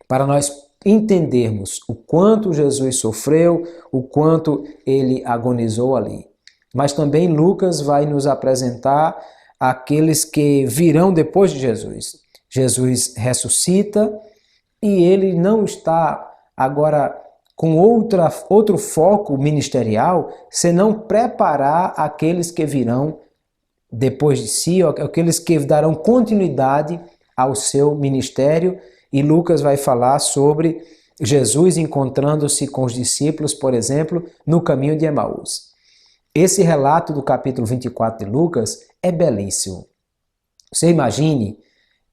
para nós entendermos o quanto Jesus sofreu, o quanto ele agonizou ali. Mas também Lucas vai nos apresentar aqueles que virão depois de Jesus. Jesus ressuscita e ele não está agora com outro foco ministerial, senão preparar aqueles que virão depois de si, aqueles que darão continuidade ao seu ministério. E Lucas vai falar sobre Jesus encontrando-se com os discípulos, por exemplo, no caminho de Emaús. Esse relato do capítulo 24 de Lucas é belíssimo. Você imagine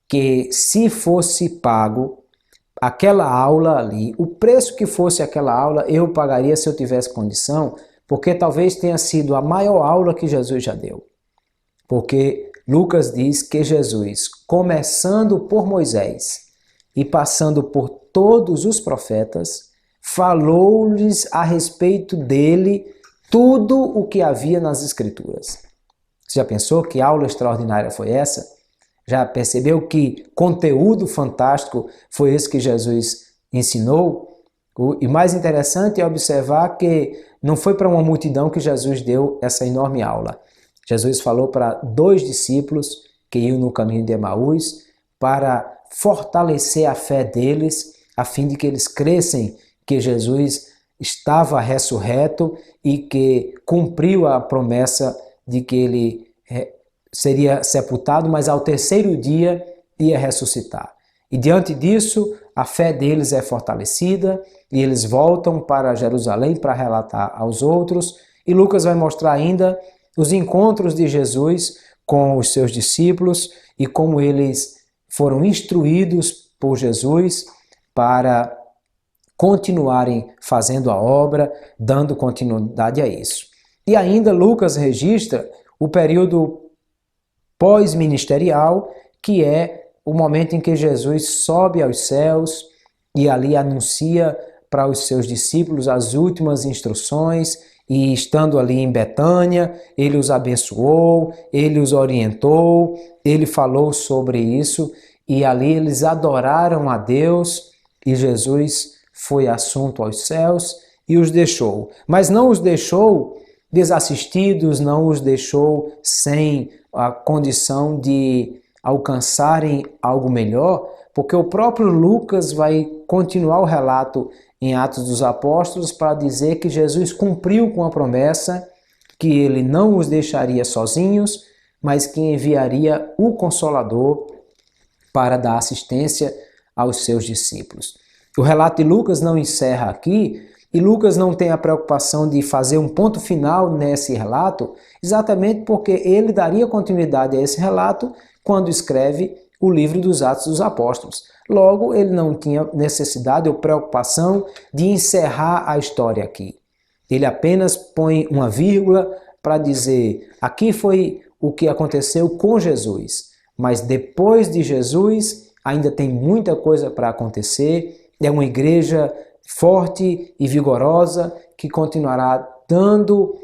que se fosse pago aquela aula ali, o preço que fosse aquela aula, eu pagaria se eu tivesse condição, porque talvez tenha sido a maior aula que Jesus já deu. Porque Lucas diz que Jesus, começando por Moisés e passando por todos os profetas, falou-lhes a respeito dele tudo o que havia nas Escrituras. Você já pensou que aula extraordinária foi essa? Já percebeu que conteúdo fantástico foi esse que Jesus ensinou? E mais interessante é observar que não foi para uma multidão que Jesus deu essa enorme aula. Jesus falou para 2 discípulos que iam no caminho de Emaús para fortalecer a fé deles, a fim de que eles crescem que Jesus estava ressurreto e que cumpriu a promessa de que ele seria sepultado, mas ao terceiro dia ia ressuscitar. E diante disso, a fé deles é fortalecida e eles voltam para Jerusalém para relatar aos outros. E Lucas vai mostrar ainda os encontros de Jesus com os seus discípulos e como eles foram instruídos por Jesus para continuarem fazendo a obra, dando continuidade a isso. E ainda Lucas registra o período pós-ministerial, que é o momento em que Jesus sobe aos céus e ali anuncia para os seus discípulos as últimas instruções, e estando ali em Betânia, ele os abençoou, ele os orientou, ele falou sobre isso, e ali eles adoraram a Deus, e Jesus foi assunto aos céus e os deixou. Mas não os deixou desassistidos, não os deixou sem a condição de alcançarem algo melhor, porque o próprio Lucas vai continuar o relato em Atos dos Apóstolos para dizer que Jesus cumpriu com a promessa que ele não os deixaria sozinhos, mas que enviaria o Consolador para dar assistência aos seus discípulos. O relato de Lucas não encerra aqui, e Lucas não tem a preocupação de fazer um ponto final nesse relato, exatamente porque ele daria continuidade a esse relato quando escreve o livro dos Atos dos Apóstolos. Logo, ele não tinha necessidade ou preocupação de encerrar a história aqui. Ele apenas põe uma vírgula para dizer: aqui foi o que aconteceu com Jesus, mas depois de Jesus ainda tem muita coisa para acontecer. É uma igreja forte e vigorosa que continuará dando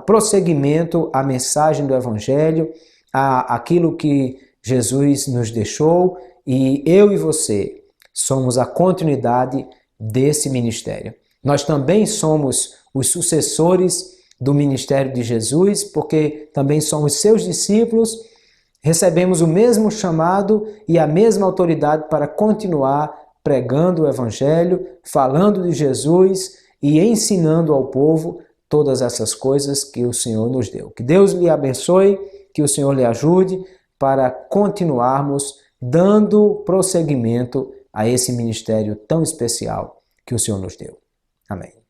prosseguimento à mensagem do Evangelho, àquilo que Jesus nos deixou, e eu e você somos a continuidade desse ministério. Nós também somos os sucessores do ministério de Jesus, porque também somos seus discípulos, recebemos o mesmo chamado e a mesma autoridade para continuar pregando o Evangelho, falando de Jesus e ensinando ao povo todas essas coisas que o Senhor nos deu. Que Deus lhe abençoe, que o Senhor lhe ajude para continuarmos dando prosseguimento a esse ministério tão especial que o Senhor nos deu. Amém.